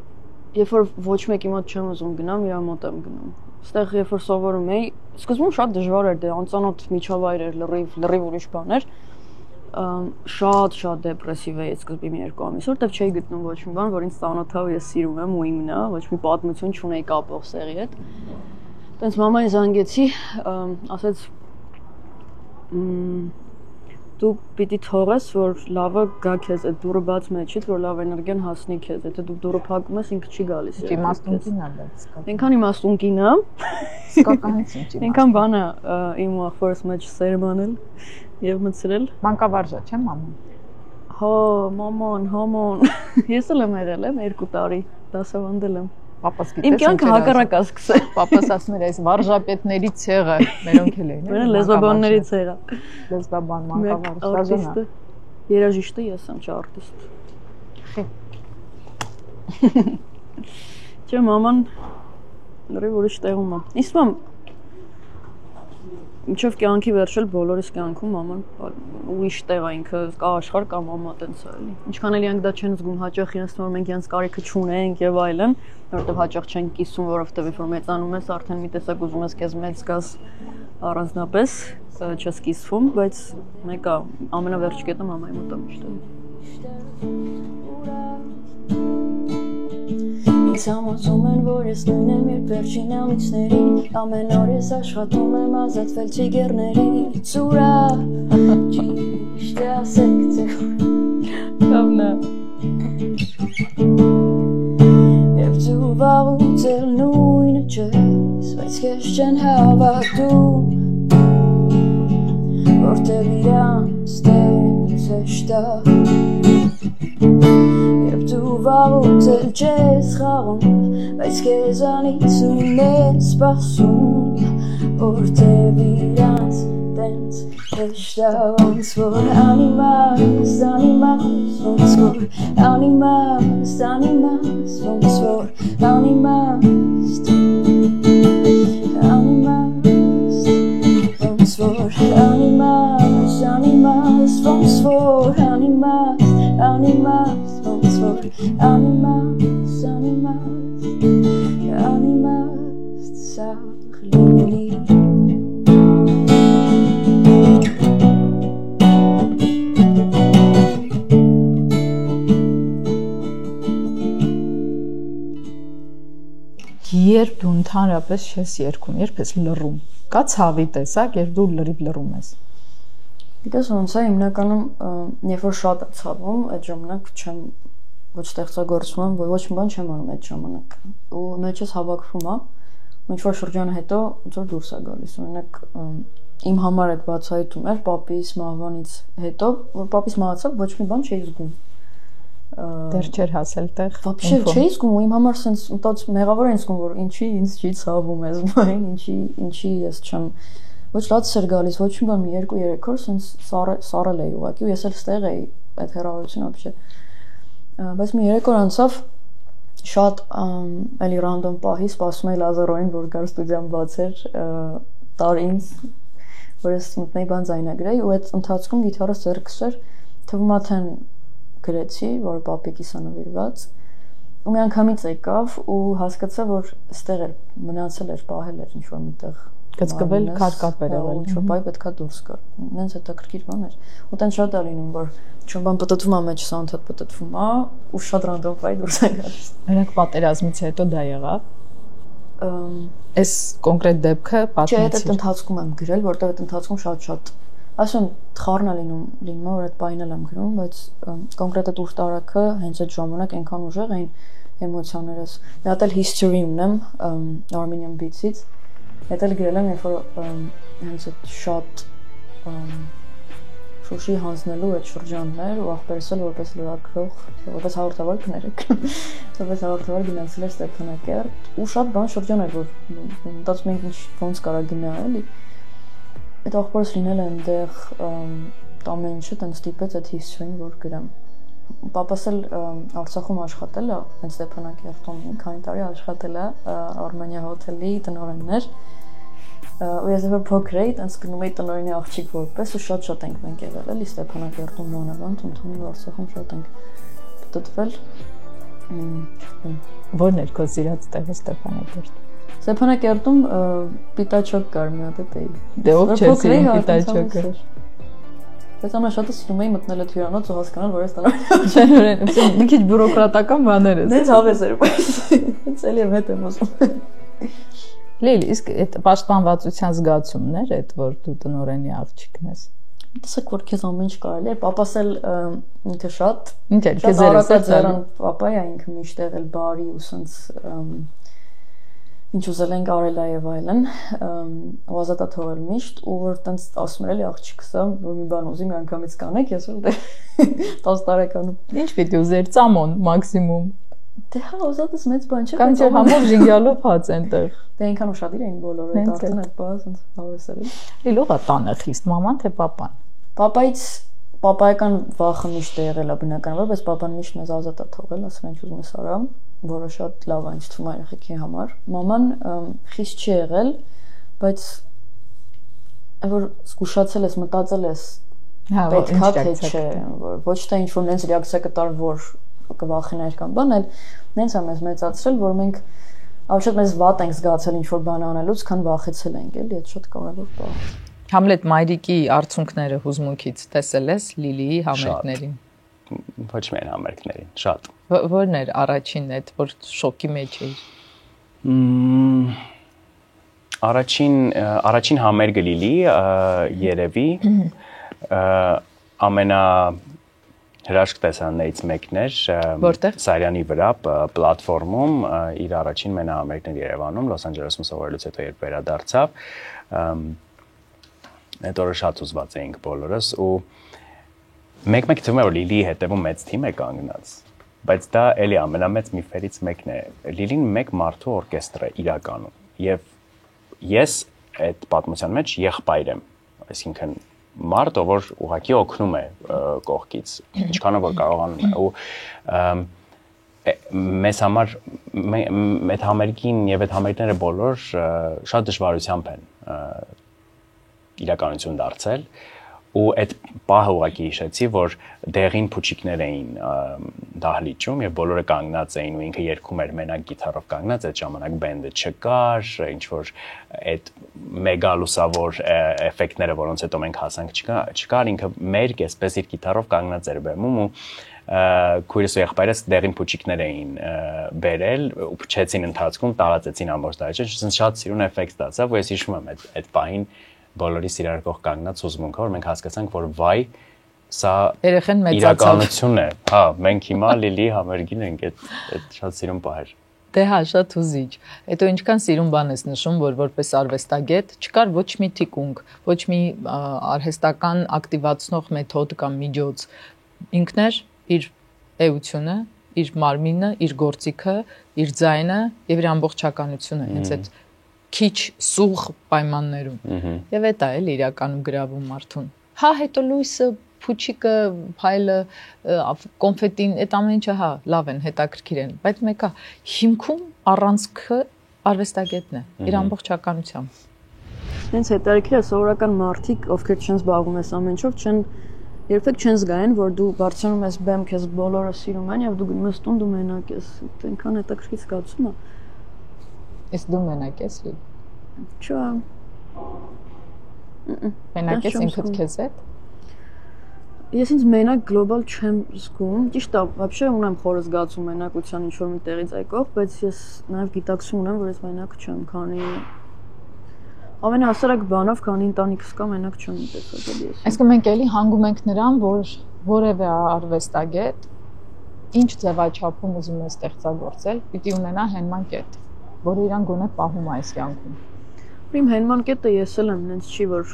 երբ որ ոչ մեկի մոտ չեմ ուզում գնամ իր մոտ եմ գնում Այստեղ երբ որ սովորում էի սկզբում շատ դժվար էր դե անծանոթ միջավայր էր լրիվ ուրիշ բաներ շատ դեպրեսիվ էի սկզբի մի երկու ամիս որտեվ չէի գտնում ոչ մի բան որ ինձ ծանոթ է ու ես սիրում եմ ու իմն է ոչ մի պատմություն չունեի կապող սերի հետ Տենց մամային զանգեցի ասեց դու պիտի թողես որ լավը գա քեզ այդ դուրը բաց մեջից որ լավ էներգիան հասնի քեզ եթե դու դուրը փակում ես ինքը չի գալիս իմաստունքին է դա Այնքան իմաստունքին է Սկականություն Այնքան բան է իմ ու ախորս մեջ սերմանել Եվ մտցրել Մանկավարժա չէ մաման Հա մաման Ես էլ եմ եղել եմ 2 տարի դասավանդել եմ Պապաս գիտես Իմ կյանքը հակառակ է սկսել Պապաս ասում էր այս վարժապետների ցեղը մերոնք էլ էին Մենը լեզվաբանների ցեղը Լեզվաբան մանկավարժ դաժանա Երաժիշտը ես եմ չէ արտիստ Չէ մաման լրիվ ուրիշ տեղում է Իսկում Ինչով կյանքի վերջել բոլորիս կյանքում մաման ուրիշ տեղ է ինքը կա աշխարհ կա մամա տենց է էլի ինչքան էլ իրանք դա չեն զգում հաճախ իրենց որ մենք իրենց կարիքը չունենք եւ այլն որովհետեւ հաճախ չեն կիսում որովհետեւ երբ որ մեծանում ես արդեն մի տեսակ ուզում ես քեզ մեծ գաս առանձնապես չես կիսվում բայց մեկը ամենավերջի կետը մամայի մոտ է միշտ Ինձ համոզում են, որ ես նույն եմ երբ վերջին ամիսներին Ամեն օր ես աշխատում եմ ազատվել ճիգերներից Ուրա, ճիշտ է ասեք թե Լավնա Եվ դու վաղուց էլ նույնը չես Բայց քեզ չեն հավատում Որտև իրանց տենց հեշտ է Երբ դու վաղուց էլ չես խաղում Բայց քեզանից ում ես սպասում Որտև իրանց տենց հեշտ է Ոնց որ անիմաստ, անիմաստ Ոնց որ անիմաստ, անիմաստ Ոնց որ անիմաստ Անիմաստ Ոնց որ անիմաստ, անիմաստ Ոնց որ անիմաստ, անիմաստ Ոնց որ անիմաստ, անիմաստ Անիմաստ սաղ լինի Երբ դու ընդհանրապես չես երգում, երբ ես լռում, կա ցավի տեսակ, երբ դու լրիվ լռում ես։ Գիտես ոնց է հիմնականում երբ որ շատ է ցավում, այդ ժամանակ չեմ ոչ ստեղծագործում եմ, ոչ մի բան չեմ անում այդ ժամանակ։ Ու մեջս հավաքվում է, ինչ որ շրջան հետո ոնց որ դուրս է գալիս։ Օրինակ իմ համար այդ բացահայտում էր պապիս մահվանից հետո, որ պապիս մահացավ, ոչ մի բան չէի զգում։ Դեռ չէր հասել տեղ։ Вообще չէի զգում, ու իմ համար sense մտած մեղավոր են զգում, որ ինչի ինձ չի ցավում ես մայն, ինչի ես չեմ ոչ լաց էր գալիս, ոչ մի բան մի 2-3 օր sense սարել էի ուղղակի, ու ես էլ ստեղ էի այդ հեռավորությունը вообще։ Բայց մի 3 օր անցավ շատ էլի ռանդոմ պահի սպասում էի Լազարոին, որ գար ստուդիան բացեր, տար ինձ, որ ես մտնեի բան ձայնագրեի, ու այդ ընթացքում գիտարս ձեռքս էր, թվում է թե գրեցի, որ պապիկիս է նվիրված, ու մի անգամից եկավ ու հասկացա, որ ստեղ էր, մնացել էր, պահել էր ինչ-որ միտեղ գծկվել, քարկապեր եղել, ինչ-որ բայ պետք է դուրս գար, նենց հետաքրքիր բան էր, ու տեն շատ է լինում, որ ինչ-որ բան պտտվում է մեջ, սանդհատ պտտվում է, ու շատ ռանդոմ բայ դուրս է գալիս։ Օրինակ պատերազմից հետո դա եղավ։ Այս կոնկրետ դեպքը պատմեցի։ Չէ, այդ ընթացքում եմ գրել, որտեղ այդ ընթացքում շատ Ասում խառն է լինում, որ այդ բանը եմ գրում, բայց կոնկրետ այդ ուր տարակը հենց այդ ժամանակ այնքան ուժեղ էին էմոցիաներս։ Դա էլ history ունեմ Armenian Beats-ից։ Դա էլ գրել եմ, երբ որ հենց այդ շատ Շուշի հանձնելու այդ շրջաններ ու ախպերս էլ որպես լրագրող, որպես հաղորդավար կներեք, որպես հաղորդավար գնացել էր Ստեփանակերտ ու շատ բան շրջան էր, որ մտածում ենք ինչ ոնց կարա գնա էլի։ Այդ ախպերս լինել այնտեղ ամեն ինչը տենց ստիպեց այդ history-ին, որ գրեմ։ Պապաս էլ Արցախում աշխատել է, հենց Ստեփանակերտում մի քանի տարի աշխատել է Armenia Hotel-ի տնօրենն էր։ Ու ես որ փոքր էի, տենց գնում էի տնօրենի աղջիկ որպես ու շատ ենք մենք եղել էլի Ստեփանակերտում Մանավանդ, ընդհանուր Արցախում շատ ենք պտտվել։ Որն էր քո սիրած տեղը Ստեփանակերտ։ Ստեփանակերտում պիտաչոկ կար մի հատ էի։ Դե ով չէ սիրում պիտաչոկը։ Բայց ամենաշատը սիրում էի մտնել այդ հյուրանոց ու հասկանալ, որ ես տնօրեն։ Մի քիչ բյուրոկրատական բաներ ես։ Դենց հավես էր, բայց դենց էլի եմ հետ եմ ասում։ Լիլի, իսկ այդ պաշտպանվածության զգացումն էր այդ, որ դու տնօրենի աղջիկն ես։ Տեսեք, որ քեզ ամեն ինչ կարելի է, պապաս էլ ինքը շատ։ Ինչ էր, քեզ երեսել պապայա ինքը միշտ եղել բարի ու սենց ինչ ուզել ենք արել է եւ այլն, ու ազատ է թողել միշտ, ու որ տենց ասում էր էլի աղջիկս, որ մի բան ուզի մի անգամից կանեք, ես որ դե 10 տարեկանում։ Ինչ պիտի ուզեր, ծամոն մաքսիմում։ Դե հա, ազատս մեծ բան չէ։ Կամ չէ համով ժինգալով հաց այնտեղ։ Դե այնքան ուշադիր էին բոլորը, այդ արդեն այդ բանը սենց հավես էր։ Լիլովա տանը խիստ, մաման թե պապան։ Պապայից պապայական վախը միշտ է եղել, բնականաբար, բայց պապան միշտ մեզ ազատ է թողել, ասել ինչ ուզում ես արա, որը շատ լավ է ինձ թվում է երեխեքի համար։ Մաման խիստ չի եղել, բայց որ զգուշացել ես, մտածել ես, պետքա թե չէ, որ ոչ թե ինչ որ նենց ռեակցիա կտար, որ կվախենար կամ բան, այլ նենց է մեզ մեծացրել, որ մենք ավելի մեզ վատ ենք զգացել ինչ որ բան անելուց, քան վախեցել ենք, էլի, այդ շատ կարևոր բան է։ Համլետ Մայրիկի արցունքները հուզմունքից տեսել ես Լիլիի համերգներին։ ոչ միայն համերգներին, շատ։ Որն էր առաջինն այդ, որ շոկի մեջ էիր։ Առաջին համերգը Լիլի երևի ամենա հրաշք տեսաններից մեկն էր Սարյանի վրա պլատֆորմում իր առաջին մենահամերգն Երևանում Լոս Անջելեսում սովորելուց հետո երբ վերադարձավ այդ օրը շատ ուզված էինք բոլորս ու մեկ թվում է որ Լիլիի հետևում մեծ թիմ է կանգնած բայց դա էլի ամենամեծ միֆերից մեկն է Լիլին մեկ մարդու օրկեստր է իրականում եւ ես այդ պատմության մեջ եղբայր եմ այսինքն մարդը որ ուղղակի օգնում է կողքից ինչքանով որ կարողանում է ու մեզ համար այդ համերգին եւ այդ համերգները բոլոր շատ դժվարությամբ են իրականություն դարձել ու այդ պահը ուղղակի հիշեցի որ դեղին փուչիկներ էին դահլիճում եւ բոլորը կանգնած էին ու ինքը երգում էր մենակ գիտարով կանգնած այդ ժամանակ բենդը չկար ինչ որ այդ մեգա լուսավոր էֆեկտները որոնց հետո մենք հասանք չկար ինքը մերկ էսպես իր գիտարով կանգնած էր բեմում ու քույրս ու եղբայրս դեղին փուչիկներ էին բերել ու փչեցին ընթացքում տարածեցին ամբողջ դահլիճը շատ սիրուն էֆեկտ ստացավ ու ես հիշում եմ այդ պահին բոլորի իրար կողք կանգնած հուզմունքը որ մենք հասկացանք որ վայ սա երեխեն մեծացավ իրականություն է հա մենք հիմա Լիլի համերգին ենք այդ շատ սիրուն պահեր դե հա շատ հուզիչ հետո ինչքան սիրուն բան ես նշում որ որպես արվեստագետ չկար ոչ մի թիկունք ոչ մի արհեստական ակտիվացնող մեթոդ կամ միջոց ինքն էր իր էությունը իր մարմինը իր գործիքը իր ձայնը եւ իր ամբողջականությունը հենց այդ քիչ սուղ պայմաններում եւ դա էլ իրականում գրավում մարդուն հա հետո լույսը փուչիկը փայլը կոնֆետին այդ ամեն ինչը հա լավ են հետաքրքիր են բայց մեկը հիմքում առանցքը արվեստագետն է իր ամբողջականությամբ հենց հետաքրքիր է սովորական մարդիկ ովքեր չեն զբաղվում այս ամեն ինչով չեն երբեք չեն զգային որ դու բարձրանում ես բեմ քեզ բոլորը սիրում են եւ դու գնում ես տուն դու մենակ ես այնքան հետաքրքիր զգացում է Ես դու մենակ ես լի։ Չէ։ Մենակ ես ինքդ քեզ հետ։ Ես ինձ մենակ գլոբալ չեմ զգում։ Ճիշտ է, вообще ունեմ խորը զգացում մենակության ինչ որ մի տեղից եկող, բայց ես նաև գիտակցում ունեմ, որ ես մենակ չեմ, քանի ամենահասարակ բանով, քանի ընտանիքս կա, մենակ չեմ տեսել ես։ Այսինքն մենք էլի հանգում ենք նրան, որ որևէ արվեստագետ ինչ ձևաչափում ուզում է ստեղծագործել, պիտի ունենա հենման կետ, որը իրան գոնե պահում է այս կյանքում։ Իմ հենման կետը ես էլ եմ, նենց չի, որ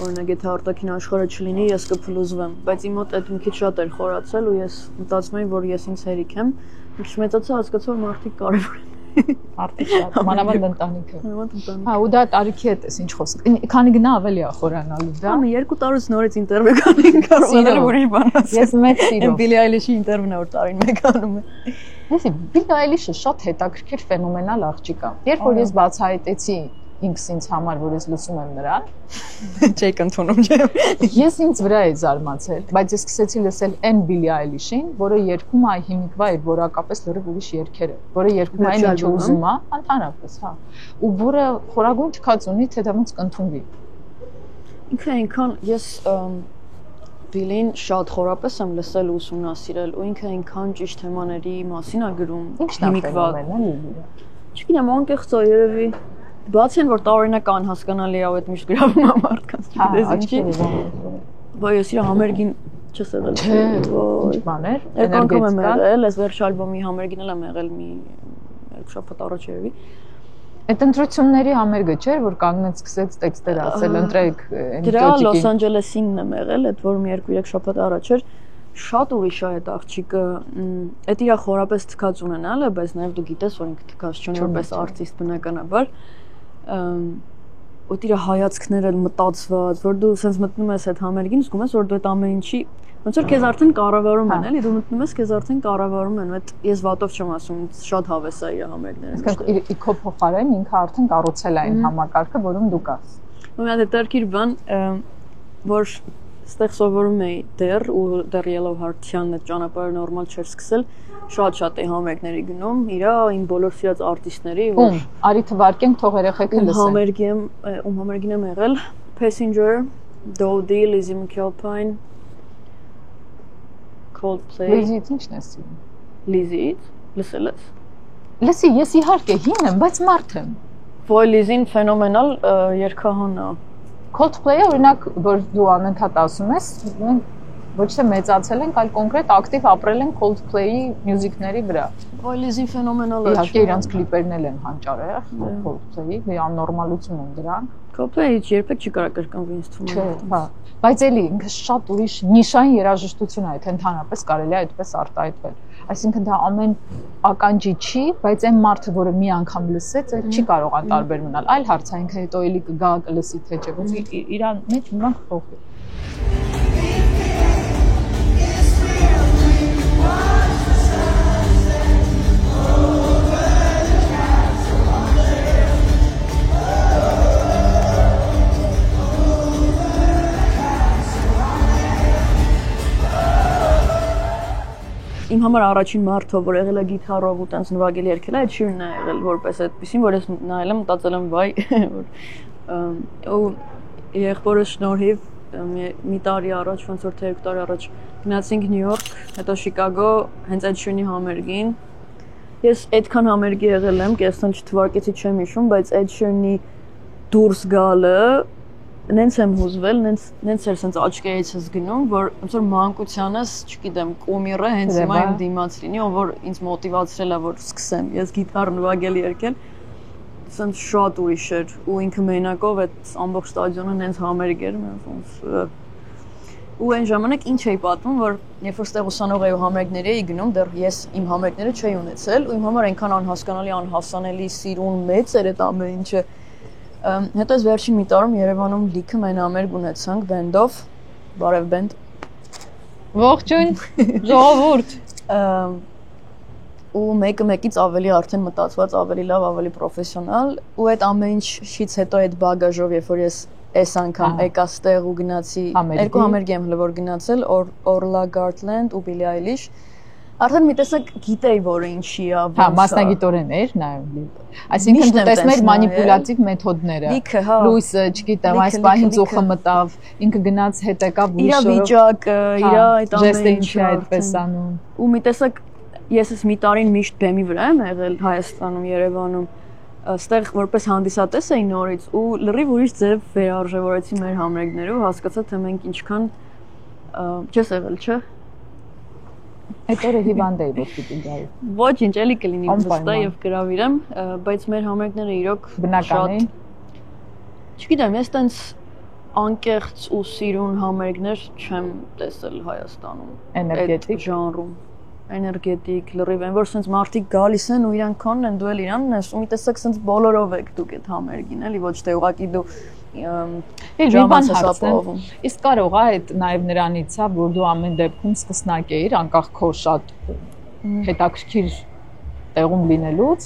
օրինակ եթե արտաքին աշխարհը չլինի, ես կփլուզվեմ, բայց իմ մոտ այդ մի քիչ շատ էր խորացել ու ես մտածում եմ, որ ես ինձ հերիք եմ, ինչ մեծացա հասկացա, որ մարդիկ կարևոր են։ Արդի շատ, մանավանդ ընտանիքը։ Հա, ու դա տարիքի հետ էս ինչ խոսք։ Քանի գնա ավելի է խորանալու դա։ Հա, 2 տարուց նորից ինտերվյու կանենք կարողանալ ուրիշ բան ասել։ Ես մեծ սիրով։ Բիլի Այլիշի ինտերվյուն որ տարին մեկ անում է։ Լսի, Բիլի Այլիշը շատ հետաքրքիր ֆենոմենալ աղջիկ է։ Երբ որ ես բացահայտեցի ինքս ինձ համար, որ ես լսում եմ նրան, չեք ընդունում չէ։ Ես ինձ վրա էի զարմացել, բայց ես սկսեցի լսել այն Բիլի Այլիշին, որը երգում է հիմիկվա այդ որակապես լրիվ ուրիշ երգերը, որը երգում է այն ինչ ուզում է, ընդհանրապես, հա, ու որը խորագույն թքած ունի, թե դա ոնց կընդունվի։ Ինքը այնքան ես Բիլին շատ խորապես եմ լսել ու ուսումնասիրել, ու ինքը այնքան ճիշտ թեմաների մասին է գրում, հիմիկվա։ Չգիտեմ, անկեղծ է երևի Բացի են որ տարօրինակ անհասկանալի է ու այդ միշտ գրավում է մարդկանց գիտես ինչի Բայց ես իր համերգին չես եղել ինչ բաներ եկանքում եմ եղել ես վերջ ալբոմի համերգին էլ եմ եղել մի 2 շաբաթ առաջ երևի Այդ ընտրությունների համերգը չէր որ կանգնեց սկսեց տեքստեր ասել ընտրեք դրա Լոս Անջելեսինն եմ եղել այդ որ մի 2-3 շաբաթ առաջ էր Շատ ուրիշ է այդ աղջիկը, այդ իրա խորապես թքած ունենալ է, բայց նաև դու գիտես, որ ինքը թքած չունի որպես արտիստ բնականաբար, ու իրա հայացքները մտածված, որ դու սենց մտնում ես այդ համերգին, զգում ես, որ դու այդ ամեն ինչի, ոնց որ քեզ արդեն կառավարում են, էլի, դու մտնում ես, քեզ արդեն կառավարում են, այդ ես վատով չեմ ասում, շատ հավես է իր համերգները։ Իսկ իքո փոխարեն ինքը արդեն կառուցել է այն համակարգը, որում դու կաս։ Ու մի հատ հետաքրքիր բան, որ Ստեղ սովորում էի դեռ ու դեռ Ելով Հարթյանն այդ ճանապարհը նորմալ չէր սկսել շատ էի համերգների գնում իրա իմ բոլոր սիրած արտիստների որ արի թվարկենք թող երեխեքը լսեն համերգին եմ եղել Passenger, Dodie, Lizzie McAlpine Coldplay։ Լիզից ի՞նչն ես սիրում։ Լիզից, լսել ես։ Լսի, ես իհարկե հին եմ, բայց մարդ եմ։ Ոյ Լիզին ֆենոմենալ երգահան է։ Coldplay-ը օրինակ, որ դու անընդհատ ասում ես, մենք ոչ թե մեծացել ենք, այլ կոնկրետ ակտիվ ապրել ենք Coldplay-ի մյուզիկների վրա։ Ոյ Լիզին ֆենոմենալ է։ Իհարկե իրանց կլիպերն էլ են հանճարեղ Coldplay-ի, մի աննորմալություն են դրան։ Coldplay-ից երբեք չի կարող կրկնվի ինձ թվում է։ Հա, բայց էլի ինքը շատ ուրիշ նիշային երաժշտություն է, թե ընդհանրապես կարելի է այդպես արտահայտվել։ Այսինքն դա ամեն ականջի չի, բայց այն մարդը, որը մի անգամ լսեց, էլ չի կարող անտարբեր մնալ։ Այլ հարց է, ինքը հետո էլի կգա կլսի թե չէ, ոնց իրան մեջ մի բան կփոխվի։ Իմ համար առաջին մարդը, որ եղել է գիտարով ու տենց նվագել երգել է, Sheeran-ն է եղել որպես այդպեսին, որ ես նայել եմ, մտածել եմ, վայ, ու եղբորս շնորհիվ մի տարի առաջ, ոնց որ թե 2 տարի առաջ գնացինք Նյու Յորք, հետո Շիկագո, հենց այդ Sheeran-ի համերգին։ Ես այդքան համերգի եղել եմ, կեսն չթվարկեցի չեմ հիշում, բայց այդ Sheeran-ի դուրս գալը նենց եմ հուզվել, նենց էր սենց աչքերից ես գնում, որ ոնց որ մանկությանս, չգիտեմ, կումիրը հենց հիմա իմ դիմաց լինի, ով որ ինձ մոտիվացրել է, որ սկսեմ ես գիտար նվագել երգել, սենց շատ ուրիշ էր, ու ինքը մենակով այդ ամբողջ ստադիոնը նենց համերգ էր, ոնց ու այն ժամանակ ինչ էի պատմում, որ երբ որ ստեղ ուսանող էի ու համերգներ էի գնում, դեռ ես իմ համերգները չէի ունեցել, ու իմ համար այնքան անհասկանալի, անհասանելի սիրուն մեծ էր այդ ամեն ինչը։ Հետո ես վերջին մի տարում Երևանում լիքը մեն համերգ ունեցանք բենդով, բարև բենդ։ Ողջույն, ժողովուրդ։ Ու մեկը մեկից ավելի արդեն մտածված, ավելի լավ, ավելի պրոֆեսիոնալ, ու այդ ամեն ինչից հետո այդ բագաժով, երբ որ ես այս անգամ եկա ստեղ ու գնացի, երկու համերգ եմ հələ որ գնացել, Orla Gartland ու Billie Eilish, արդեն մի տեսակ գիտեի, որ ինչի է, հա, մասնագիտորեն էր նաև։ Այսինքն դու տեսներ մանիպուլատիվ մեթոդները։ Լուիսը, չգիտեմ, այս պահին ծուխը մտավ, ինքը գնաց հետ եկավ ուրիշ իր վիճակը, իր այդ ամեն ինչը այդպես անում։ Ու մի տեսակ ես էս մի տարին միշտ բեմի վրա եմ եղել Հայաստանում, Երևանում, այստեղ որպես հանդիսատես էի նորից ու լրիվ ուրիշ ձև վերարժևորեցի մեր համերգները ու հասկացա, թե մենք ինչքան չես եղել, չէ՞։ Այդ օրը հիվանդ էի, որ պիտի գայի։ Ոչինչ, էլի կլինի վստահ եւ գրավիրեմ, բայց մեր համերգները իրոք բնական էին։ Չգիտեմ, ես տենց անկեղծ ու սիրուն համերգներ չեմ տեսել Հայաստանում։ Էներգետիկ ժանրում։ Էներգետիկ, լրիվ են, որ սենց մարդիկ գալիս են ու իրանք քոնն են, դու էլ իրանն ես, ու մի տեսակ սենց բոլորով եք դուք այդ համերգին, էլի ոչ թե ուղղակի դու ժամանց հարցնեմ, իսկ կարող է այդ նաև նրանից է, որ դու ամեն դեպքում սկսնակ էիր, անկախ քո շատ հետաքրքիր տեղում լինելուց,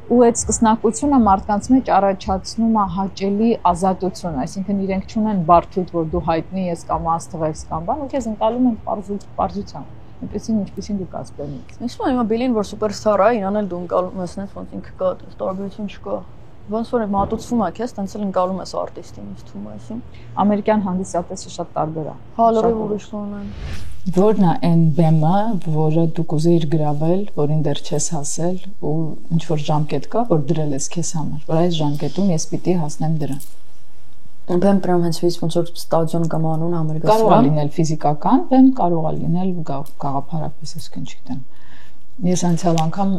ու այդ սկսնակությունը մարդկանց մեջ առաջացնում է հաճելի ազատություն, այսինքն իրենք չունեն բարդույթ, որ դու հայտնի ես կամ աստղես կամ բան, ու քեզ ընկալում են պարզությամբ։ Այնպեսին ինչպեսին դու կաս բեմից։ Իսկ հիմա Բիլին որ սուպերստար է, իրան էլ դու ընկալում ես, նենց ոնց ինքը կա, տարբերություն չկա։ Ոնց որ մատուցվում է քեզ, տենց էլ ընկալում ես արտիստին, ինձ թվում է, այսին։ Ամերիկյան հանդիսատեսը շատ տարբեր է։ Հա, լրիվ ուրիշ բան է։ Որն է այն բեմը, որը դու կուզեիր գրավել, որին դեռ չես հասել ու ինչ որ ժամկետ կա, որ դրել ես քեզ համար, որ այս ժամկետում ես պիտի հասնեմ դրան։ Բեմ պրամ հենց ոնց որ ստադիոն կամ անուն համերգասրահ։ Կարող է լինել ֆիզիկական բեմ, կարող է լինել գաղափարապես, այսինքն չգիտեմ։ Ես անցյալ անգամ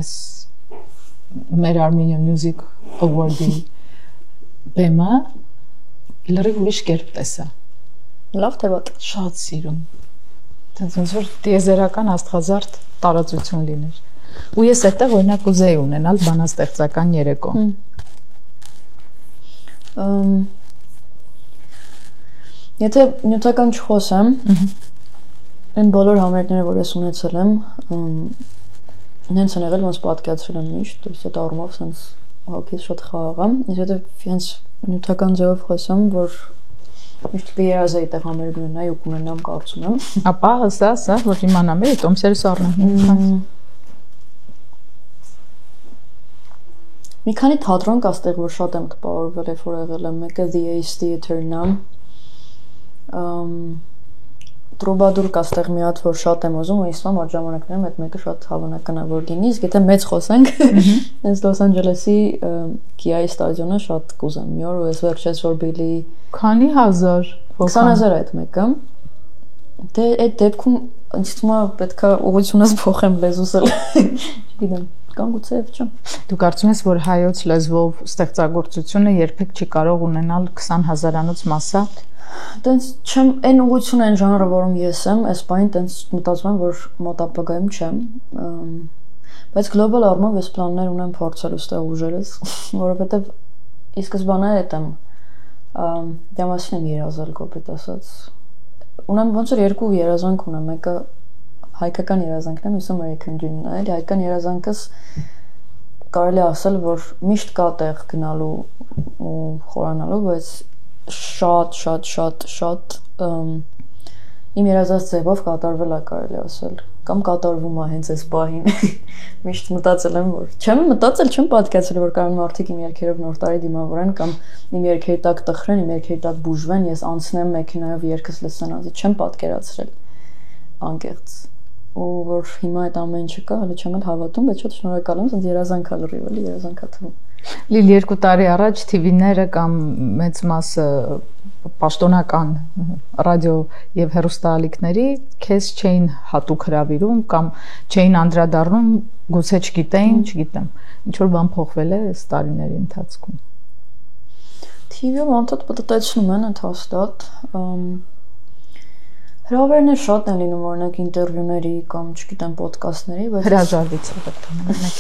այս մեր Armenian Music Award-ի բեմը լրիվ ուրիշ կերպ տեսա։ Լավ թե վատ։ Շատ սիրում։ Ոնց որ տիեզերական աստղազարդ տարածություն լիներ։ Ու ես այդտեղ օրինակ ուզեի ունենալ բանաստեղծական երեկո։ Եթե նյութական չխոսեմ, այն բոլոր համերգները, որ ես ունեցել եմ, հենց են եղել, ոնց պատկերացրել եմ միշտ, դուրս այդ առումով սենց հոգիս շատ խաղաղ եմ, իսկ եթե հենց նյութական ձևով խոսեմ, որ միշտ երազեի տեղ համերգ ունենայի ու կունենամ կարծում եմ։ Ապա հսա, որ իմանամ էի, տոմսերս առնեմ։ Մի քանի թատրոն կա ստեղ, որ շատ եմ տպավորվել, երբ որ եղել եմ, մեկը The Ace Theatre-ն է, տրուբադուր կա ստեղ մի հատ, որ շատ եմ ուզում, ու իսկական այդ ժամանակներում այդ մեկը շատ հավանական է որ լինի, իսկ եթե մեծ խոսենք, այս Լոս Անջելեսի Kia-ի ստադիոնը շատ կուզեմ մի օր, ու ես վերջերս որ Billy Քանի հազար 20,000 է այդ մեկը։ Դե այդ դեպքում ինձ թվում է պետքա ուղղությունս փոխեմ լեզուս էլ, չգիտեմ, կամ գուցե չեմ։ Դու կարծում ես, որ հայոց լեզվով ստեղծագործությունը երբեք չի կարող ունենալ 20,000-անոց մասսա։ Տենց չեմ, այն ուղղությունը այն ժանրը, որում ես եմ, այս բանին տենց մտածում եմ, որ մոտ ապագայում չեմ, բայց գլոբալ առումով ես պլաններ ունեմ փորձելու ստեղ ուժերս, որովհետև ի սկզբանե այդ եմ, դրա մասին եմ երազել կոպիտ ասած։ Ունեմ ոնց որ երկու երազանք ունեմ, մեկը հայկական երազանքն է, մյուսը American Dream-ն է, էլի հայկական երազանքս կարելի ասել, որ միշտ կա տեղ գնալու ու խորանալու, բայց շատ իմ երազած ձևով կատարվել է կարելի ասել, կամ կատարվում է հենց այս պահին։ Միշտ մտածել եմ, որ չեմ պատկերացրել, որ կարող մարդիկ իմ երգերով նոր տարի դիմավորեն կամ իմ երգերի տակ տխրեն, իմ երգերի տակ բուժվեն, ես անցնեմ մեքենայով երգս լսեն, ասի չեմ պատկերացրել անկեղծ։ Ու որ հիմա այդ ամեն ինչը կա, հələ չեմ հավատում, բայց շատ շնորհակալ եմ, ոնց երազանքա լրիվ էլի, երազանքա թվում։ Լիլի 2 տարի առաջ TV-ները կամ մեծ մասը պաշտոնական ռադիո եւ հեռուստաալիքների քեզ չէին հատուկ հրավիրում կամ չէին անդրադառնում, գուցե չգիտեին, չգիտեմ։ Ինչ որ բան փոխվել է այս տարիների ընթացքում։ TV-ում անդադ պատտեցնում են հաստատ։ Հրավերներ շատ են լինում, օրինակ ինտերվյուների կամ չգիտեմ ոդկասթների, բայց հրաժարվեց օրինակ։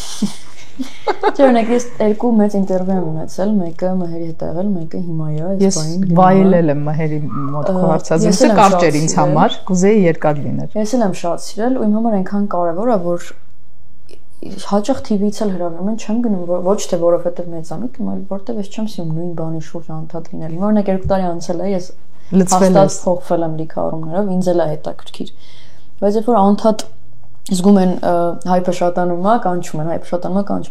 Օրինակ ես երկու մեծ ինտերվյու եմ ունեցել, մեկը Մհերի հետ եղել, մեկը Հիմայա, այս բանին։ Ես վայելել եմ Մհերի մոտ քո հարցազրույցը, կարճ էր ինձ համար, կուզեի երկար լիներ։ Ես էլ եմ շատ սիրել, ու իմ համար այնքան կարևոր է, որ հաճախ TV-ից էլ հրավիրում են, չեմ գնում, ոչ թե որովհետև մեծամիտ եմ, այլ որովհետև ես չեմ սիրում նույն բանի շուրջ անդադ լինել։ Հիմա օրինակ 2 տարի անցել է, ես հաստատ փոխվել եմ լիքավորումներով, ինձ էլ է հետաքրքիր։ Բայց երբ որ անդադ զգում են հայփը շատանում է, կանչում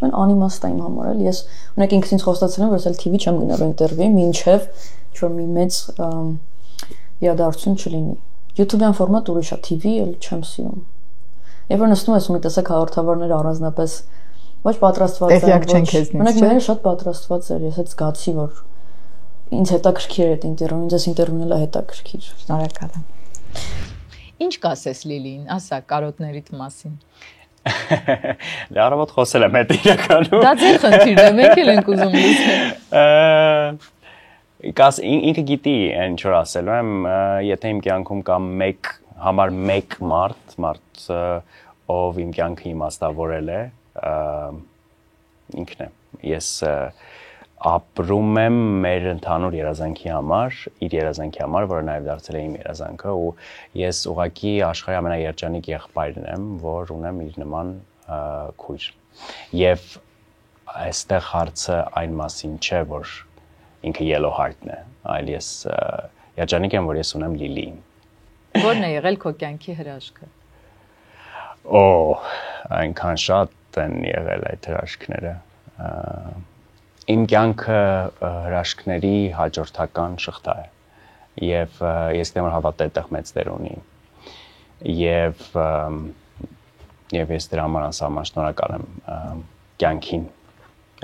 են, անիմաստ է իմ համար էլ։ Ես ունեք ինքս ինձ խոստացել եմ, որ ես էլ TV չեմ գնալու ինտերվյու, մինչև ինչ-որ մի մեծ իրադարձություն չլինի։ YouTube-յան ֆորմատ ուրիշ է, TV էլ չեմ սիրում։ Երբ որ նստում ես ու մի տեսակ հաղորդավարները առանձնապես ոչ պատրաստված են, տեղյակ չեն քեզնից։ Ունեք մերը շատ պատրաստված էր, ես այդ զգացի, որ ինձ հետաքրքիր է այդ ինտերվյուն, ինձ այս ինտերվյուն էլ է հետաքրքիր։ Շնորհակալ եմ։ Ինչ կասես Լիլին, ասա կարոտներիդ մասին։ Դե առավոտ խոսել եմ այդ իրականում։ Դա ձեր խնդիրն է, մենք էլ ենք ուզում լսել։ Ինքը գիտի ինչ որ ասելու եմ, եթե իմ կյանքում կա մեկ մարդ, ով իմ կյանքը իմաստավորել է, ինքն է։ Ես ապրում եմ մեր ընդհանուր երազանքի համար, իր երազանքի համար, որը նաև դարձել է իմ երազանքը, ու ես ուղղակի աշխարհի ամենաերջանիկ եղբայրն եմ, որ ունեմ իր նման քույր։ Եվ այստեղ հարցը այն մասին չէ, որ ինքը yellow heart-ն է, այլ ես երջանիկ եմ, որ ես ունեմ Լիլիին։ Որն է եղել քո կյանքի հրաշքը։ Այնքան շատ են եղել այդ հրաշքները։ Իմ կյանքը հրաշքների հաջորդական շղթա է եւ ես դեռ հավատել այդտեղ մեծ դեր ունի եւ ես դրա համար անսահման շնորհակալ եմ կյանքին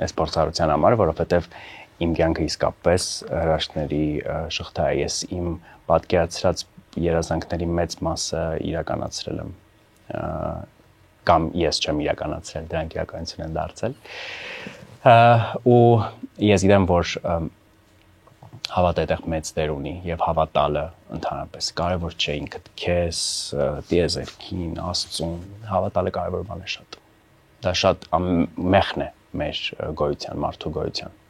այս փորձառության համար, որովհետեւ իմ կյանքը իսկապես հրաշքների շղթա է։ Ես իմ պատկերացրած երազանքների մեծ մասը իրականացրել եմ կամ ես չեմ իրականացրել, դրանք իրականություն են դարձել։ Ու ես գիտեմ, որ հավատը այդտեղ մեծ դեր ունի եւ հավատալը ընդհանրապես կարեւոր չէ ինքդ քեզ, տիեզերքին, Աստծուն, հավատալը կարեւոր բան է շատ։ Դա շատ մեղն է մեր գոյության, մարդու գոյության։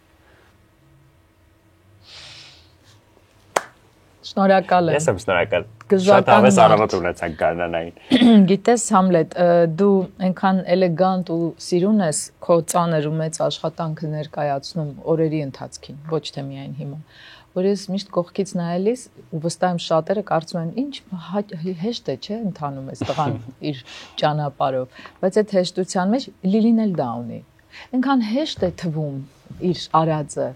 Շնորհակալ եմ։ Ես եմ շնորհակալ։ Շատ հավես առավոտ ունեցանք գարնանային։ Գիտես Համլետ, դու այնքան էլեգանտ ու սիրուն ես քո ծանր ու մեծ աշխատանքը ներկայացնում օրերի ընթացքին, ոչ թե միայն հիմա։ Որ ես միշտ կողքից նայելիս ու վստահ եմ շատերը կարծում են, ինչ հեշտ է, չէ՞, ընթանում էս տղան իր ճանապարհով, բայց այդ հեշտության մեջ Լիլին էլ դա ունի։ Այնքան հեշտ է թվում իր արածը,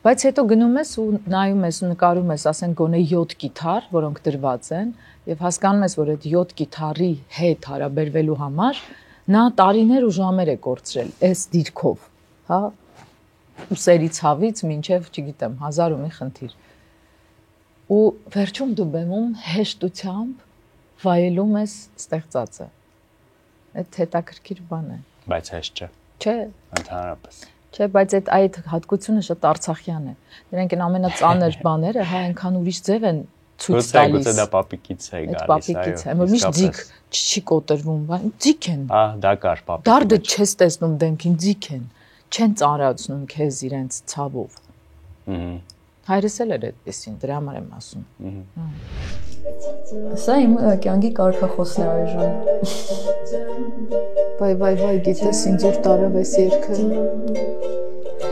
Բայց հետո գնում ես ու նայում ես ու նկարում ես, ասենք գոնե 7 կիթառ, որոնք դրված են, եւ հասկանում ես, որ այդ 7 կիթառի հետ հարաբերվելու համար նա տարիներ ու ժամեր է կորցրել այս դիրքով, հա, ուսերի ցավից մինչև, չգիտեմ, 1000 ու մի խնդիր։ Ու վերջում դու բեմում հեշտությամբ վայելում ես ստեղծածը։ Այդ հետաքրքիր բան է։ Բայց հեշտ չէ։ Չէ։ Ընդհանրապես։ Չէ, բայց այդ հատկությունը շատ արցախյան է։ Դրանք են ամենածանր բաները, հա, այնքան ուրիշ ձև են ցույց տալիս։ Գուցե դա պապիկից է գալիս, այո։ Այդ պապիկից է, որ միշտ ձիգ չի կոտրվում, բան, ձիգ են։ Դա կար պապիկի։ Դարդը չես տեսնում դեմքին, ձիգ են։ Չեն ծանրացնում քեզ իրենց ցավով։ Հայրս էլ էր այդպեսին, դրա համար եմ ասում։ Սա իմ կյանքի կարգախոսն է այժմ։ Վայ, գիտես ինձ ուր տարավ էս երգը։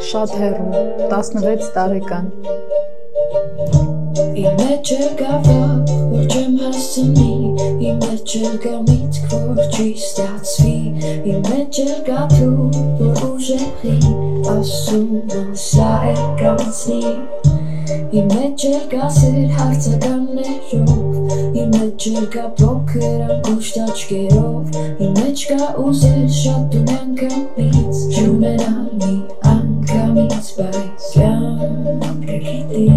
Շատ հեռու, 16 տարեկան։ Իմ մեջ էլ կա վախ, որ չեմ հասցնի, իմ մեջ էլ կա միտք, որ չի ստացվի, իմ մեջ էլ կա դու, որ ուժեղի, ասում սա է կանցնի, իմ մեջ էլ կա սեր հարցականներով, իմ մեջ էլ կա փոքր անկուշտ աչքերով, իմ մեջ կա ուզել շատ ու անգամից, չունենալ մի անգամից, բայց կյանքը գիտի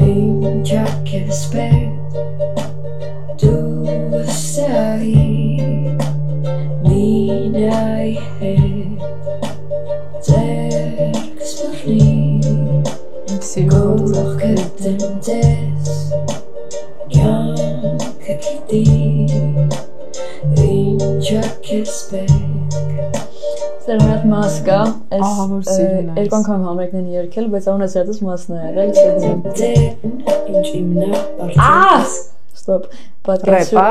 Ինչ քեզ պետք դու սայի մինայ ձերքս բխնի գողքդ ընտես կյանքը գիտի ինչ քեզ պետք Սեր մի հատ մաս կա, երկու անգամ համերգն են երգել, բայց ամենասիրածս մասն է եղել, ինչ իմնա Ստոպ, պատկերացրու,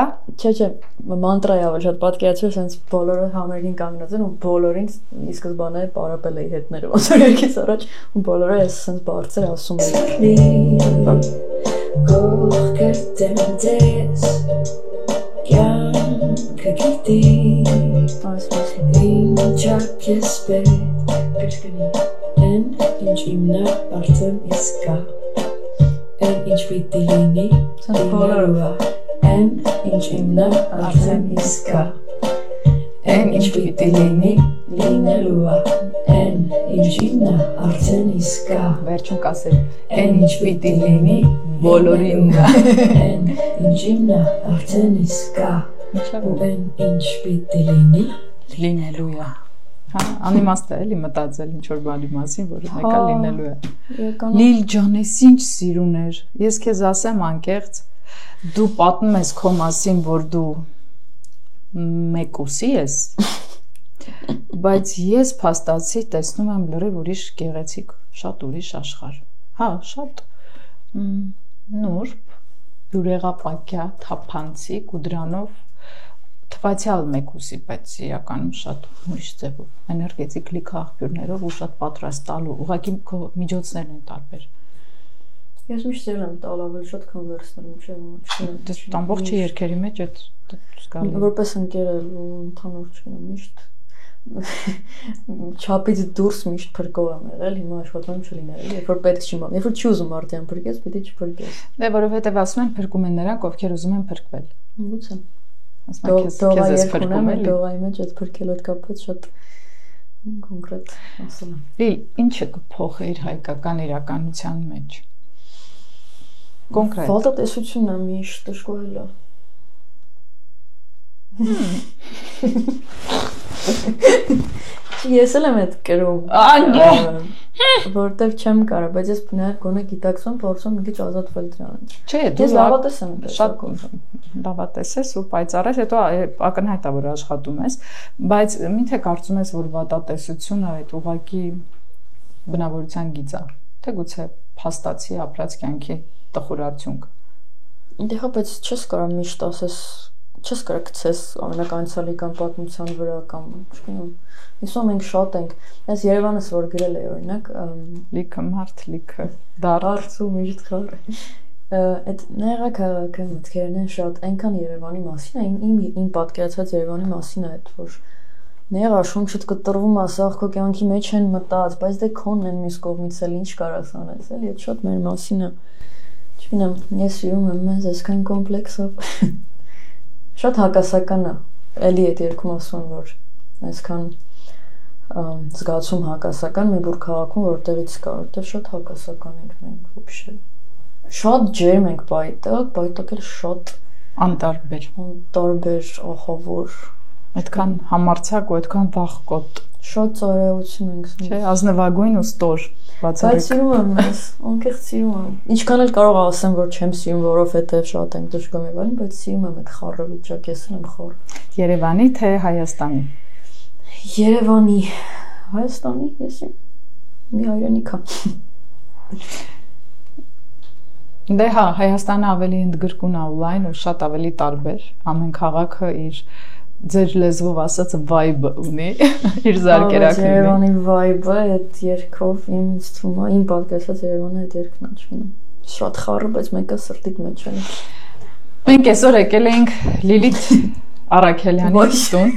չէ, մանտրա է ավելի շատ պատկերացրու, սենց բոլորը համերգին կանգնած են ու բոլորին ի սկզբանե պարապել էի հետները, ոնց որ երգից առաջ ու բոլորը ես սենց բարձր ասում են Գողքդ ընտես կյանքը գիտի Ինչ քեզ պետք կրկնի Են ինչ իմնա արդեն իսկ կա Են ինչ պիտի լինի լինելուա Են ինչ իմնա արդեն իսկ կա Են ինչ պիտի լինի լինելուա Են ինչ իմնա արդեն իսկ կա Վերջում կասել Են ինչ պիտի լինի բոլորին Են ինչ իմնա արդեն իսկ կա Են ինչ պիտի լինի լինելու է։ Հա, անիմաստ է էլի մտածել ինչ որ բանի մասին, որը մեկը լինելու է։ Լիլ ջան, ես ինչ սիրուն էր։ Ես քեզ ասեմ անկեղծ, դու պատմում ես քո մասին, որ դու մեկուսի ես, բայց ես փաստացի տեսնում եմ լրիվ ուրիշ գեղեցիկ, շատ ուրիշ աշխարհ։ Հա, շատ նուրբ, յուրեղապակյա, թափանցիկ ու դրանով թվացյալ մեկուսի, բայց իրականում շատ ուրիշ ձևով, էներգետիկ լիքը աղբյուրներով ու շատ պատրաստ տալու, ուղղակի քո միջոցներն են տարբեր։ Ես միշտ եմ տալ ավելի շատ քան վերցնելու, չէ՞։ Դες ամբողջ երկերի մեջ այդ զգալի։ Որպես ընկեր ու ընդհանուր չգիտեմ, միշտ չափից դուրս միշտ փրկող եմ եղել, հիմա աշխատում չլինել, երբ որ պետք չի մամ, երբ որ չի ուզում արդեն փրկես, պետք է չփրկես։ Դե որովհետև ասում են փրկում են նրանք, ովքեր ուզում են փրկվել։ Գուցե։ Քեզ ես փրկում եմ, դողայի մեջ այդ փրկել այդ կապված շատ կոնկրետ ասել եմ։ Լիլ, ինչը կփոխի իր հայկական իրականության մեջ։ Կոնկրետ։ Վատատեսությունն է միշտ դժգոհելը։ Ես էլ եմ այդ կրում, որտեղ չեմ կարա, բայց ես նաև գոնե գիտակցում, փորձում մի քիչ ազատվել դրանից։ Չէ, դու լավատես եմ, շատ լավատես ես ու պայծառ ես, հետո ակնհայտ է որ աշխատում ես, բայց միթե կարծում ես, որ վատատեսությունը այդ ուղակի բնավորության գիծ է, թե գուցե փաստացի ապրած կյանքի տխուր արդյունք։ Դե հա, բայց չես կարա միշտ ասես չես կարող գցես ամենականցալի կամ պատմության վրա կամ չգիտեմ իսում ենք շատ ենք այս Երևանս որ գրել է օրինակ լիքը մարդ լիքը դարձ ու միշտ խառը այդ նեղա քաղաքը մտքերն են շատ այնքան Երևանի մասին է իմ պատկերացած Երևանի մասին է այդ որ Նեղա շունչդ կտրվում ասախ քո կյանքի մեջ են մտած, բայց դե քոնն են մյուս կողմից էլ ինչ կարաս անես, էլի այդ շատ մեր մասին է։ Չգիտեմ, ես սիրում եմ մեզ այսքան կոմպլեքսով։ Շատ հակասական է։ Էլի այդ երկում ասում որ այսքան զգացում հակասական մի բուր քաղաքում որտեղից կա, որտեղ շատ հակասական ենք մենք ոբշե։ Շատ ջերմ ենք բայտակ էլ շատ անտարբեր, ահավոր, այդքան համարցակ ու այդքան վախկոտ, շատ ծառայություն ենք զգում։ Չէ, ազնվագույն ու ստոր, բայց սիրում եմ ես, անկեղծ սիրում եմ։ Ինչքան էլ կարող ասեմ, որ չեմ սիրում, որովհետև շատ ենք դժգոհ եւ այլն, բայց սիրում եմ այդ խառը վիճակը, ես եմ խառը։ Երևանի թե Հայաստանի։ Երևանի, Հայաստանի, ես մի հայրենիք եմ։ Դե հա, Հայաստանը ավելի ընդգրկուն է ու լայն ու շատ ավելի տարբեր, ամեն քաղաքը իր ձեր լեզվով ասած vibe ունի, իր զարկերակն ունի։ Երևանի vibe-ը այդ երգով ինձ թվում է, իմ պատկերացած Երևանը այդ երգն է, չգիտեմ։ Շատ խառը, բայց մեկը սրտիդ մեջ է։ Մենք այսօր եկել ենք Լիլիթ Առաքելյանի տուն։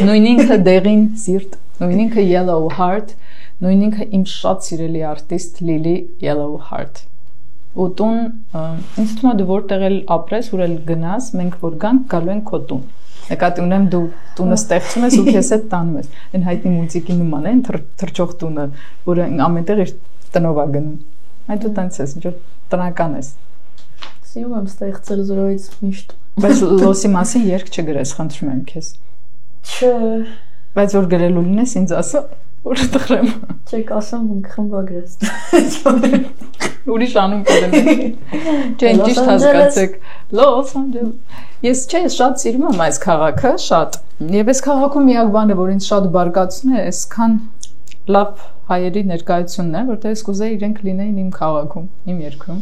Նույն ինքը Դեղին սիրտ, նույն ինքը Yellow Heart, նույն ինքը իմ շատ սիրելի արտիստ Լիլի Yellow Heart։ Ու տուն, ինձ թվում է դու որտեղ էլ ապրես, որ էլ գնաս, մենք որ գանք, գալու ենք քո տուն։ Նկատի ունեմ դու տունը ստեղծում ես ու քեզ հետ տանում ես։ Այն հայտնի մուզիկի նման է, թրջող տունը, որը ամենտեղ իր տնով է գնում։ Այդ դու տենց ես, ինչ-որ տնական ես։ Սիրում եմ ստեղծել զրոյից միշտ։ Բայց լոսի մասին երգ չգրես, խնդրում եմ քեզ։ Չէ։ Բայց որ գրելու լինես, ինձ ասա, որ տխրեմ։ Չէ, կասեմ խմբագրես։ Ուրիշ անուն կդնեմ։ Չէ, ճիշտ հասկացեք։ Լոս Անջելես։ Ես շատ սիրում եմ այս քաղաքը, շատ։ Եվ այս քաղաքում միակ բանը, որ ինձ շատ բարկացնում է, այսքան լավ հայերի ներկայությունն է, որտեղ ես կուզեի իրենք լինեին իմ քաղաքում, իմ երկրում,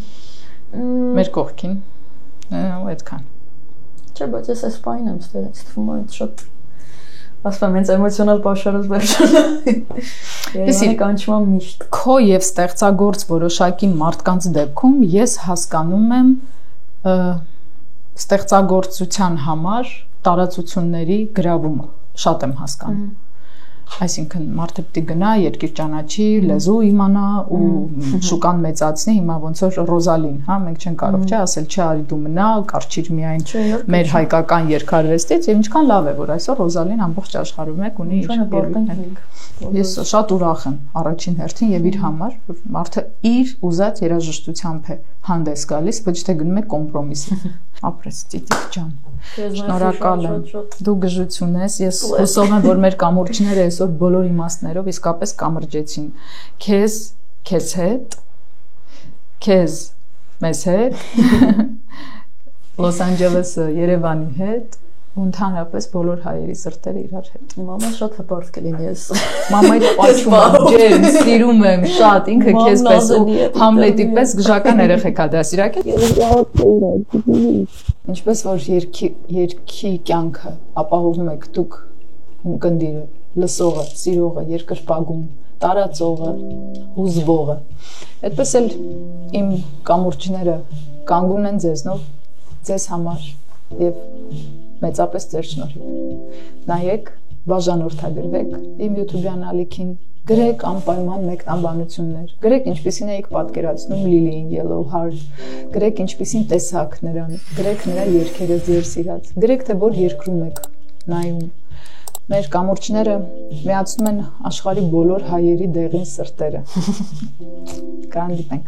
մեր կողքին։ Ու այդքան։ Չէ, բայց ես այս պայն եմ ստեղծ, թվում է շատ ասում եմ, հենց էմոցիոնալ պաշարոց վերջանը։ Երևանի կանչում եմ միշտ։ Քո եւ ստեղծագործ որոշակի մարդկանց դեպքում ես հասկանում եմ ստեղծագործության համար տարածությունների գրավումը, շատ եմ հասկանում։ Այսինքն մարդը պետք է գնա, երկիր ճանաչի, լեզու իմանա ու շուկան մեծացնի, հիմա ոնց որ Ռոզալին, հա, մենք չենք կարող չէ ասել, չէ, արի դու մնա, կարճիր միայն մեր հայկական երկարվեստից, եւ ինչքան լավ է, որ այսօր Ռոզալին ամբողջ աշխարհում մեկ ունի իր ելույթները։ Ես շատ ուրախ եմ առաջին հերթին եւ իր համար, որ մարդը իր ուզած երաժշտությամբ է հանդես գալիս, ոչ թե գնում է կոմպրոմիսի։ Ապրես ծիծիկ ջան։ Շնորհակալ եմ։ Դու գժություն ես, ես հուսով եմ, որ մեր կամուրջները այսօր բոլոր իմաստներով իսկապես կամրջեցին։ Քեզ հետ, քեզ մեզ հետ, Լոս Անջելեսը Երևանի հետ, ու ընդհանրապես բոլոր հայերի սրտերը իրար հետ։ Մաման շատ հպարտ կլինի ես։ Մամայի պաչում եմ, ջերմ, սիրում եմ շատ, ինքը քեզ պես ու Համլետի պես գժական երեխեք ա դասիրակել։ Ինչպես որ երկի կյանքը ապահովում եք դուք ունկնդիրը, լսողը, սիրողը, երկրպագուն, տարածողը, հուզվողը։ Այդպես էլ իմ կամուրջները կանգուն են ձեզնով, ձեզ համար եւ մեծապես ձեր շնորհիվ։ Նայեք, բաժանորդագրվեք իմ YouTube-յան ալիքին, գրեք անպայման մեկնաբանություններ, գրեք ինչպիսին եք պատկերացնում Լիլիին Yellow Heart, գրեք ինչպիսին տեսակ նրան, գրեք նրա երգերը ձեր սիրած, գրեք թե որ երկրում եք նայում։ Մեր կամուրջները միացնում են աշխարհի բոլոր հայերի դեղին սրտերը։ Կհանդիպենք։